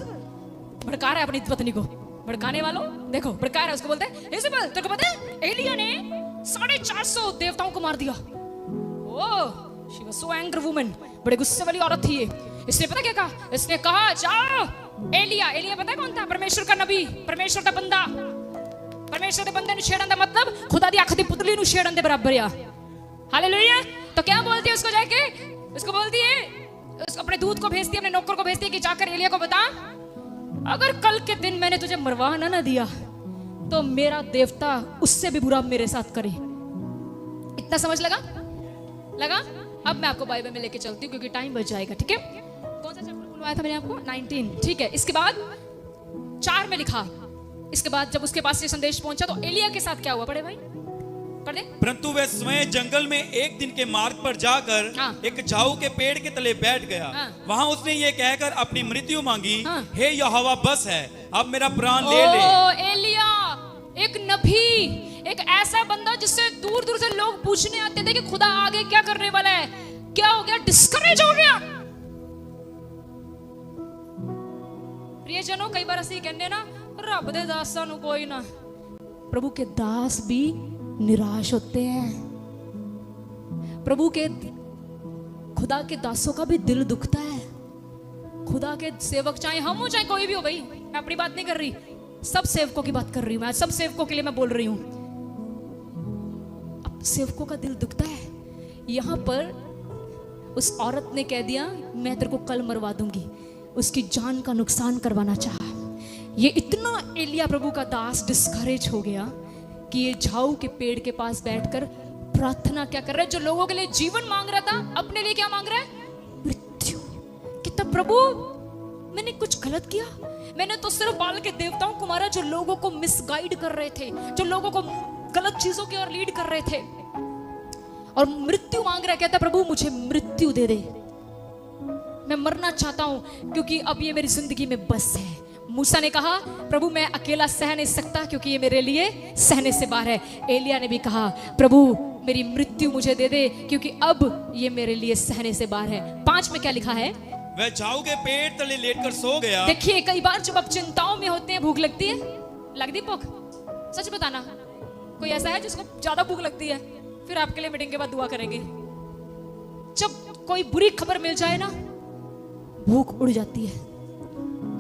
भड़का रहा है अपनी पत्नी को। भड़काने वालों देखो, भड़का रहा है उसको। बोलते हैं इज़ाबेल तेरे को पता है एलिया ने 450 देवताओं को मार दिया। ओह, she was so angry woman, बड़े गुस्से वाली औरत थी ये। इसने पता क्या कहा? इसने कहा जाओ एलिया, एलिया पता है कौन था? परमेश्वर का नबी, परमेश्वर का बंदा। परमेश्वर के बंदे नु छेड़न दा मतलब खुदा दी अख दी पुतली नु छेड़न दे बराबर या। हालेलुया। तो क्या बोलती है उसको जाके? उसको बोलती है, उसको अपने दूत को भेजती है, अपने नौकर को भेजती है कि जाकर एलिया को बता, अगर कल के दिन मैंने तुझे मरवा ना दिया तो मेरा देवता उससे भी बुरा मेरे साथ करे। इतना समझ लगा? अब मैं आपको बाइबल में लेके चलती हूँ क्योंकि टाइम बच जाएगा, ठीक है? कौन सा चैप्टर खुलवाया था मैंने आपको? 19, ठीक है। इसके बाद 4 में लिखा, इसके बाद जब उसके पास ये संदेश पहुंचा तो एलिया के साथ क्या हुआ? पढ़े भाई, पढ़ दे। परंतु वह स्वयं जंगल में एक दिन के मार्ग पर जाकर एक झाऊ के पेड़ के तले बैठ गया। वहां उसने ये कहकर अपनी मृत्यु मांगी, हे यहोवा बस है, अब मेरा प्राण ले ले। एलिया एक नबी, एक ऐसा बंदा जिससे दूर दूर से लोग पूछने आते थे कि खुदा आगे क्या करने वाला है। क्या हो गया? डिस्करेज हो गया। प्रियजनों, कई बार असं कहने ना, रब दे दासां नूं कोई ना। प्रभु के दास भी निराश होते हैं। प्रभु के, खुदा के दासों का भी दिल दुखता है। खुदा के सेवक, चाहे हम हो चाहे कोई भी हो, भाई मैं अपनी बात नहीं कर रही, सब सेवकों की बात कर रही हूं मैं। सब सेवकों के लिए मैं बोल रही हूं। अब सेवकों का दिल दुखता है। यहां पर उस औरत ने कह दिया मैं तेरे को कल मरवा दूंगी, उसकी जान का नुकसान करवाना चाहा। ये इतना एलिया प्रभु का दास डिस्करेज हो गया कि ये झाऊ के पेड़ के पास बैठकर प्रार्थना क्या कर रहा है? जो लोगों के लिए जीवन मांग रहा था, अपने लिए क्या मांग रहा है? मृत्यु। कहता प्रभु मैंने कुछ गलत किया? मैंने तो सिर्फ बाल के देवताओं को मारा जो लोगों को मिसगाइड कर रहे थे, जो लोगों को गलत चीजों की ओर लीड कर रहे थे, और मृत्यु मांग रहा है। कहता प्रभु मुझे मृत्यु दे दे, मैं मरना चाहता हूं क्योंकि अब ये मेरी जिंदगी में बस है। मूसा ने कहा प्रभु मैं अकेला सह नहीं सकता क्योंकि ये मेरे लिए सहने से बाहर है। एलिया ने भी कहा प्रभु मेरी मृत्यु मुझे दे दे क्योंकि अब ये मेरे लिए सहने से बाहर है। 5 में क्या लिखा है? वह झाऊ के पेड़ तले लेटकर सो गया। देखिए कई बार जब आप चिंताओं में होते हैं, भूख लगती है, लगती भूख? सच बताना, कोई ऐसा है जिसको ज्यादा भूख लगती है? फिर आपके लिए मीटिंग के बाद दुआ करेंगे। जब कोई बुरी खबर मिल जाए ना, भूख उड़ जाती है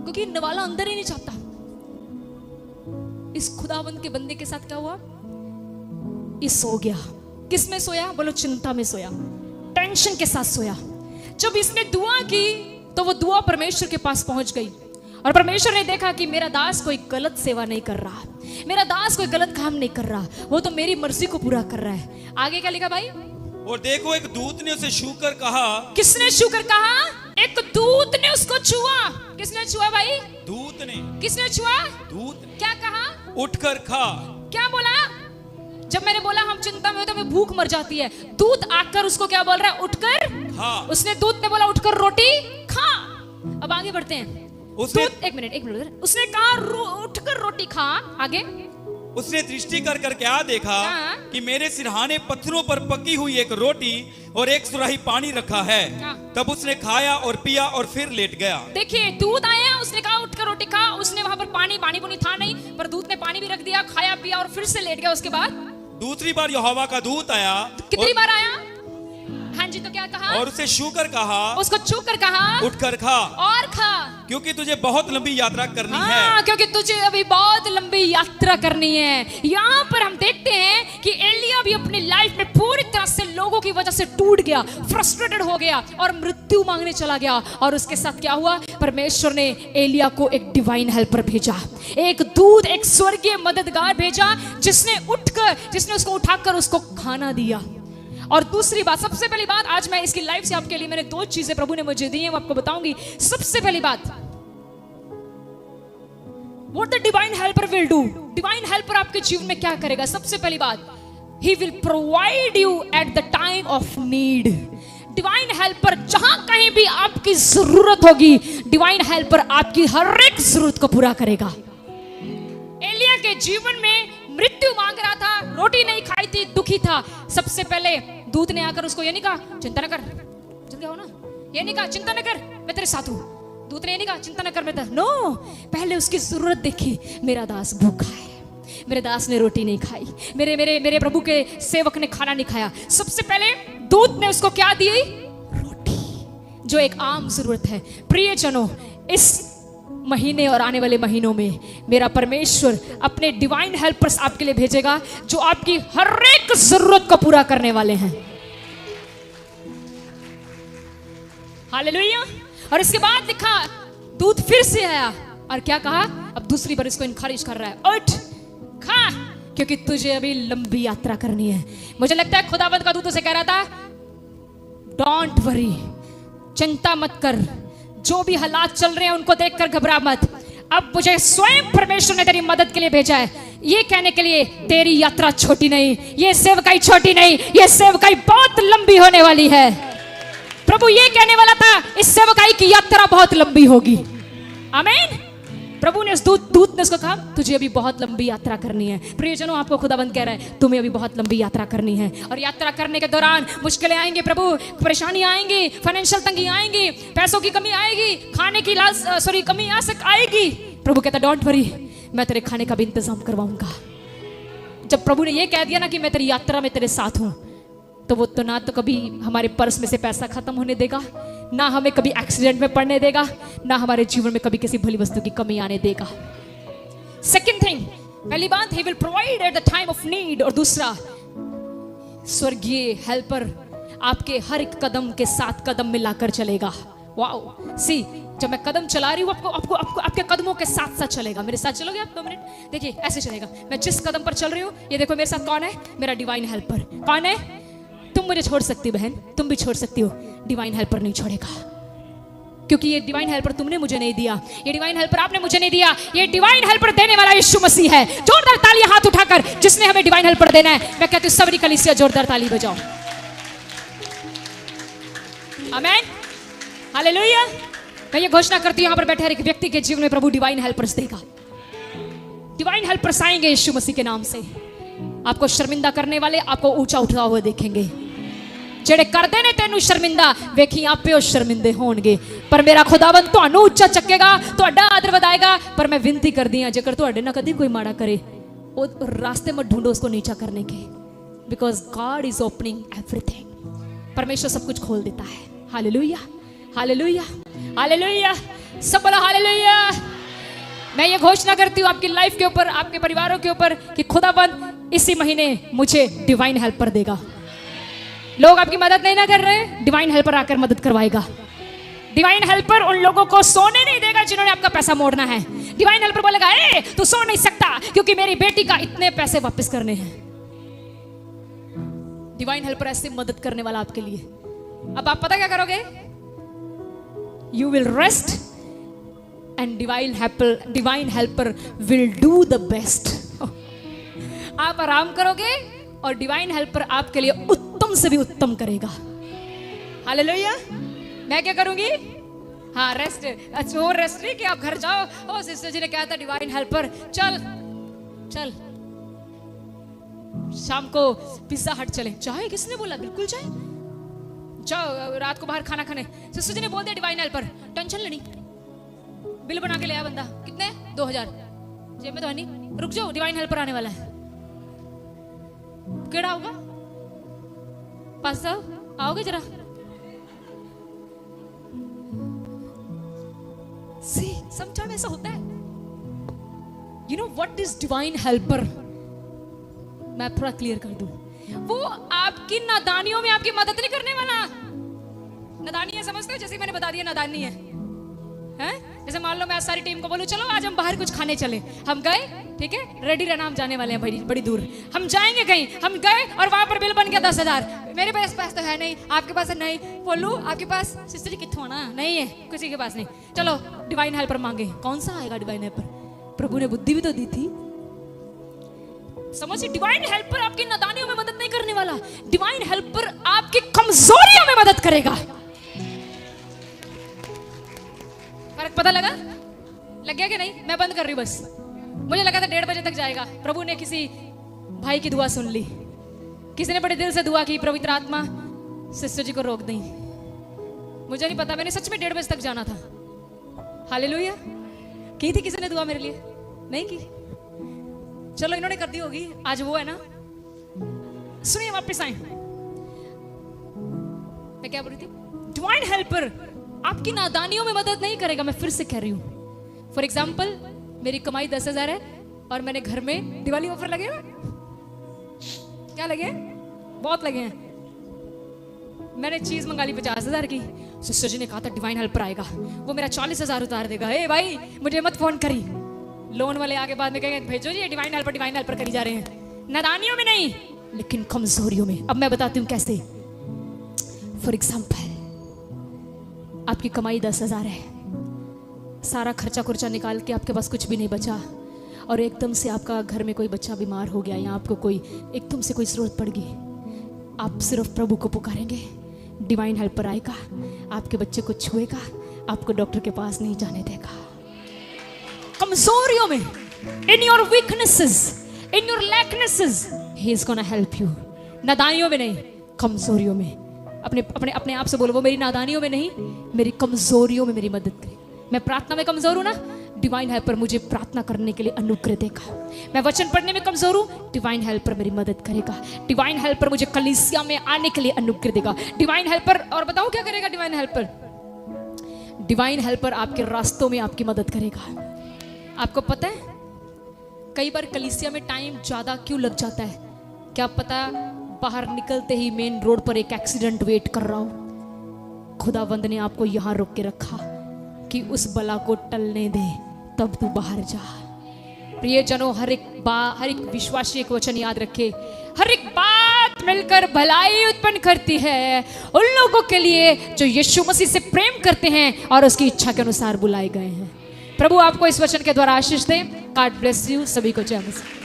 क्योंकि नवाला अंदर ही नहीं चाहता। इस खुदावंद के बंदे के साथ क्या हुआ? ये सो गया। किस में सोया? बोलो चिंता में सोया, टेंशन के साथ सोया। जब इसने दुआ की तो वो दुआ परमेश्वर के पास पहुंच गई और परमेश्वर ने देखा कि मेरा दास कोई गलत सेवा नहीं कर रहा, मेरा दास कोई गलत काम नहीं कर रहा, वो तो मेरी मर्जी को पूरा कर रहा है। आगे क्या लिखा भाई? और देखो एक दूत ने उसे छू कर कहा। किसने छू कर कहा? एक दूत ने उसको छुआ। किसने छुआ भाई? दूत ने। किसने छुआ? दूत ने। क्या कहा? उठकर खा। क्या बोला? जब मैंने बोला हम चिंता में हो तो हमें भूख मर जाती है, दूत आकर उसको क्या बोल रहा है? उठकर खा। उसने, दूत ने बोला उठकर रोटी खा। अब आगे बढ़ते हैं। दूत, एक मिनट, उसने कहा उठकर रोटी खा। आगे उसने दृष्टि कर कर क्या देखा कि मेरे सिरहाने पत्थरों पर पकी हुई एक रोटी और एक सुराही पानी रखा है। तब उसने खाया और पिया और फिर लेट गया। देखिए दूध आया, उसने कहा उठकर रोटी खा, उसने वहां पर पानी पुनी था नहीं, पर दूत ने पानी भी रख दिया, खाया पिया और फिर से लेट गया। उसके बाद दूसरी बार यहोवा का दूत आया। कितनी बार आया? हाँ जी, तो क्या कहा? और उसे छू कर कहा, उसको छू कर कहा, उठकर खा और खा, क्योंकि तुझे बहुत लंबी यात्रा करनी है। क्योंकि तुझे अभी बहुत लंबी यात्रा करनी है। यहाँ पर हम देखते हैं कि एलिया भी अपनी लाइफ में पूरी तरह से लोगों की वजह से टूट गया, फ्रस्ट्रेटेड हो गया और मृत्यु मांगने चला गया। और उसके साथ क्या हुआ? परमेश्वर ने एलिया को एक डिवाइन हेल्पर भेजा, एक दूत, एक स्वर्गीय मददगार भेजा, जिसने उसको उठाकर उसको खाना दिया। और दूसरी बात, सबसे पहली बात, आज मैं इसकी लाइफ से आपके लिए मैंने 2 चीजें प्रभु ने मुझे दी हैं, वो आपको बताऊंगी। सबसे पहली बात, what the divine helper will do. Divine helper आपके जीवन में क्या करेगा? सबसे पहली बात, he will provide you at the time of need. Divine helper जहां कहीं भी आपकी जरूरत होगी, डिवाइन हेल्पर आपकी हर एक जरूरत को पूरा करेगा। एलिया के जीवन में मृत्यु मांग रहा था, रोटी नहीं खाई थी, दुखी था। सबसे पहले दूत ने आकर उसको ये नहीं कहा चिंता न कर, जल्दी आओ ना, ये नहीं कहा चिंता न कर मैं तेरे साथ हूं। दूत ने ये नहीं कहा चिंता न कर मैं तेरे, नो, पहले उसकी जरूरत देखी। मेरा दास भूखा है, मेरे दास ने रोटी नहीं खाई, मेरे मेरे मेरे प्रभु के सेवक ने खाना नहीं खाया। सबसे पहले दूत ने उसको क्या दी? रोटी, जो एक आम जरूरत है। प्रियजनों, इस महीने और आने वाले महीनों में मेरा परमेश्वर अपने डिवाइन हेल्पर्स आपके लिए भेजेगा, जो आपकी हर एक जरूरत को पूरा करने वाले हैं। हालेलुया। और इसके बाद लिखा, दूत फिर से आया और क्या कहा? अब दूसरी बार इसको इनकरेज कर रहा है, उठ खा, क्योंकि तुझे अभी लंबी यात्रा करनी है। मुझे लगता है खुदावंद का दूत उसे कह रहा था, डोंट वरी, चिंता मत कर, जो भी हालात चल रहे हैं उनको देखकर घबरा मत। अब मुझे स्वयं परमेश्वर ने तेरी मदद के लिए भेजा है, ये कहने के लिए तेरी यात्रा छोटी नहीं, ये सेवकाई छोटी नहीं, ये सेवकाई बहुत लंबी होने वाली है। प्रभु ये कहने वाला था, इस सेवकाई की यात्रा बहुत लंबी होगी। आमीन। प्रभु ने दूत ने उसको कहा, तुझे अभी बहुत लंबी यात्रा करनी है। प्रियजनों, आपको खुदाबंद कह रहा है, तुम्हें अभी बहुत लंबी यात्रा करनी है। और यात्रा करने के दौरान मुश्किलें आएंगी, प्रभु, परेशानी आएंगी, फाइनेंशियल तंगी आएंगी, पैसों की कमी आएगी, खाने की कमी आएगी। प्रभु कहता, डोंट वरी, मैं तेरे खाने का भी इंतजाम करवाऊंगा। जब प्रभु ने यह कह दिया ना कि मैं तेरी यात्रा में तेरे साथ हूं, तो वो तो ना तो कभी हमारे पर्स में से पैसा खत्म होने देगा, ना हमें कभी एक्सीडेंट में पड़ने देगा, ना हमारे जीवन में कभी किसी भली वस्तु की कमी आने देगा। सेकंड थिंग, पहली बात, he will provide at the time of need. और दूसरा, स्वर्गीय हेल्पर आपके हर एक कदम के साथ कदम मिलाकर चलेगा। वाओ, सी, जब मैं कदम चला रही हूँ, आपको आपके कदमों के साथ साथ चलेगा। मेरे साथ चलोगे आप 2 मिनट? देखिए, ऐसे चलेगा। मैं जिस कदम पर चल रही हूँ, ये देखो मेरे साथ कौन है? मेरा डिवाइन हेल्पर। कौन है? तुम मुझे छोड़ सकती हो बहन, तुम भी छोड़ सकती हो, डिवाइन हेल्पर नहीं छोड़ेगा। क्योंकि ये डिवाइन हेल्पर तुमने मुझे नहीं दिया, ये डिवाइन हेल्पर आपने मुझे नहीं दिया, ये डिवाइन हेल्पर देने वाला यीशु मसीह है। जोरदार तालियां हाथ उठाकर जिसने हमें डिवाइन हेल्पर देना है। मैं कहती हूं, सबरी कलीसिया जोरदार ताली बजाओ। आमीन, हालेलुया। मैं ये घोषणा करती हूं, यहां पर बैठे हर एक व्यक्ति के जीवन में प्रभु डिवाइन हेल्पर्स देगा। डिवाइन हेल्पर्स आएंगे यीशु मसीह के नाम से। आपको शर्मिंदा करने वाले आपको ऊंचा उठा हुआ देखेंगे। ਜਿਹੜੇ ਕਰਦੇ ਨੇ ਤੈਨੂੰ ਸ਼ਰਮਿੰਦਾ ਵੇਖੀ ਆਪੇ ਉਹ ਸ਼ਰਮਿੰਦੇ ਹੋਣਗੇ, ਪਰ ਮੇਰਾ ਖੁਦਾਵੰਦ ਤੁਹਾਨੂੰ ਉੱਚਾ ਚੱਕੇਗਾ, ਤੁਹਾਡਾ ਆਦਰ ਵਧਾਏਗਾ। ਪਰ ਮੈਂ ਵਿਨਤੀ ਕਰਦੀ ਹਾਂ, ਜੇਕਰ ਤੁਹਾਡੇ ਨਾਲ ਕਦੀ ਕੋਈ ਮਾੜਾ ਕਰੇ, ਉਹ ਰਾਸਤੇ मत ढूंढो उसको नीचा करने के, because God is opening everything. परमेश्वर सब कुछ खोल देता है। हालेलुया, हालेलुया, हालेलुया, सब बोलो हालेलुया। मैं ये घोषणा करती हूँ आपकी लाइफ के ऊपर, आपके परिवारों के ऊपर, कि खुदावंद इसी महीने मुझे डिवाइन हेल्पर देगा। लोग आपकी मदद नहीं ना कर रहे, डिवाइन हेल्पर आकर मदद करवाएगा। डिवाइन हेल्पर उन लोगों को सोने नहीं देगा जिन्होंने आपका पैसा मोड़ना है। डिवाइन हेल्पर बोलेगा, ए तू सो नहीं सकता क्योंकि मेरी बेटी का इतने पैसे वापस करने हैं। डिवाइन हेल्पर ऐसे मदद करने वाला आपके लिए। अब आप पता क्या करोगे? You will rest and divine helper will do the best. आप आराम करोगे और डिवाइन हेल्पर आपके लिए उत्तम से भी उत्तम करेगा। हालेलुया। मैं क्या करूंगी? हाँ, रेस्ट। अच्छा, और रेस्ट नहीं कि आप घर जाओ, ओ सिस्टर जी ने कहा था डिवाइन हेल्पर चल चल शाम को पिज्जा हट चले। चाहे किसने बोला? बिल्कुल चाहे, जाओ रात को बाहर खाना खाने। सिस्टर जी ने बोल दिया डिवाइन हेल्पर, टेंशन लेनी। बिल बना के ले आया बंदा, कितने? 2000 जेब में तो है नहीं, रुक जाओ, डिवाइन हेल्पर आने वाला है। केड़ा होगा? पास आओगे जरा? See, sometimes ऐसा होता है। You know what is divine helper? मैं थोड़ा क्लियर कर दूं। वो आपकी नादानियों में आपकी मदद नहीं करने वाला। नादानी है, समझते हो? जैसे मैंने बता दिया नादानी है, हैं? जैसे मान लो मैं सारी टीम को बोलूं चलो आज हम बाहर कुछ खाने चले, हम गए, ठीक है, रेडी रहना, हम जाने वाले हैं भाई बड़ी दूर, हम जाएंगे कहीं, हम गए और वहां पर बिल बन गया 10,000। मेरे पास तो है नहीं, आपके पास है नहीं, बोलू आपके पास, सिस्टर जी कितों ना, नहीं है, किसी के पास नहीं, चलो डिवाइन हेल्पर मांगे। कौन सा आएगा डिवाइन हेल्पर? प्रभु ने बुद्धि भी तो दी थी। समझिए, डिवाइन हेल्पर आपकी नादानियों में मदद नहीं करने वाला, डिवाइन हेल्पर आपकी कमजोरियों में मदद करेगा। फर्क पता लगा? लग गया कि नहीं? मैं बंद कर रही हूं बस। मुझे लगा था 1:30 बजे तक जाएगा। प्रभु ने किसी भाई की दुआ सुन ली, किसी ने बड़े दिल से दुआ की, पवित्र आत्मा सिस्टर जी को रोक दें। मुझे नहीं पता, मैंने सच में 1:30 बजे तक जाना था। हालेलुया। की थी किसी ने दुआ मेरे लिए? नहीं की? चलो इन्होंने कर दी होगी, आज वो है ना। सुनिए, वापस आए, मैं क्या बोल रही थी? डिवाइन हेल्पर आपकी नादानियों में मदद नहीं करेगा। मैं फिर से कह रही हूं, फॉर एग्जाम्पल मेरी कमाई 10,000 है और मैंने घर में दिवाली ऑफर लगे हैं। क्या लगे हैं? बहुत लगे हैं। मैंने चीज मंगा ली 50,000 की, सिस्टर जी ने कहा था डिवाइन हेल्पर आएगा, वो मेरा 40,000 उतार देगा। ए भाई मुझे मत फोन करी। लोन वाले आगे बाद में कहेंगे भेजो जी डिवाइन हेल्पर करी जा रहे हैं। नादानियों में नहीं, लेकिन कमजोरियों में। अब मैं बताती हूं कैसे। फॉर एग्जाम्पल आपकी कमाई 10,000 है, सारा खर्चा खुर्चा निकाल के आपके पास कुछ भी नहीं बचा, और एकदम से आपका घर में कोई बच्चा बीमार हो गया या आपको कोई एकदम से कोई जरूरत पड़ गई। आप सिर्फ प्रभु को पुकारेंगे, डिवाइन हेल्पर आएगा, आपके बच्चे को छुएगा, आपको डॉक्टर के पास नहीं जाने देगा। कमजोरियों में, in your weaknesses, in your lacknesses, he is gonna help you. नादानियों में नहीं, कमजोरियों में। अपने आप से बोलो, वो मेरी नादानियों में नहीं, मेरी कमजोरियों में मेरी मदद करे। मैं प्रार्थना में कमजोर हूं ना, डिवाइन हेल्पर मुझे प्रार्थना करने के लिए अनुग्रह देगा। मैं वचन पढ़ने में कमजोर हूं, डिवाइन हेल्पर मेरी मदद करेगा। डिवाइन हेल्पर मुझे कलीसिया में आने के लिए अनुग्रह देगा। डिवाइन हेल्पर, और बताऊं क्या करेगा डिवाइन हेल्पर? डिवाइन हेल्पर आपके रास्तों में आपकी मदद करेगा। आपको पता है कई बार कलीसिया में टाइम ज्यादा क्यों लग जाता है? क्या पता बाहर निकलते ही मेन रोड पर एक एक्सीडेंट वेट कर रहा हो। खुदावंद ने आपको यहां रोक के रखा कि उस बला को टलने दे, तब तू बाहर जा। प्रियजनों, हर एक विश्वासी एक वचन याद रखे, हर एक बात मिलकर भलाई उत्पन्न करती है उन लोगों के लिए जो यीशु मसीह से प्रेम करते हैं और उसकी इच्छा के अनुसार बुलाए गए हैं। प्रभु आपको इस वचन के द्वारा आशीष दे। God bless you. सभी को जय मसीह।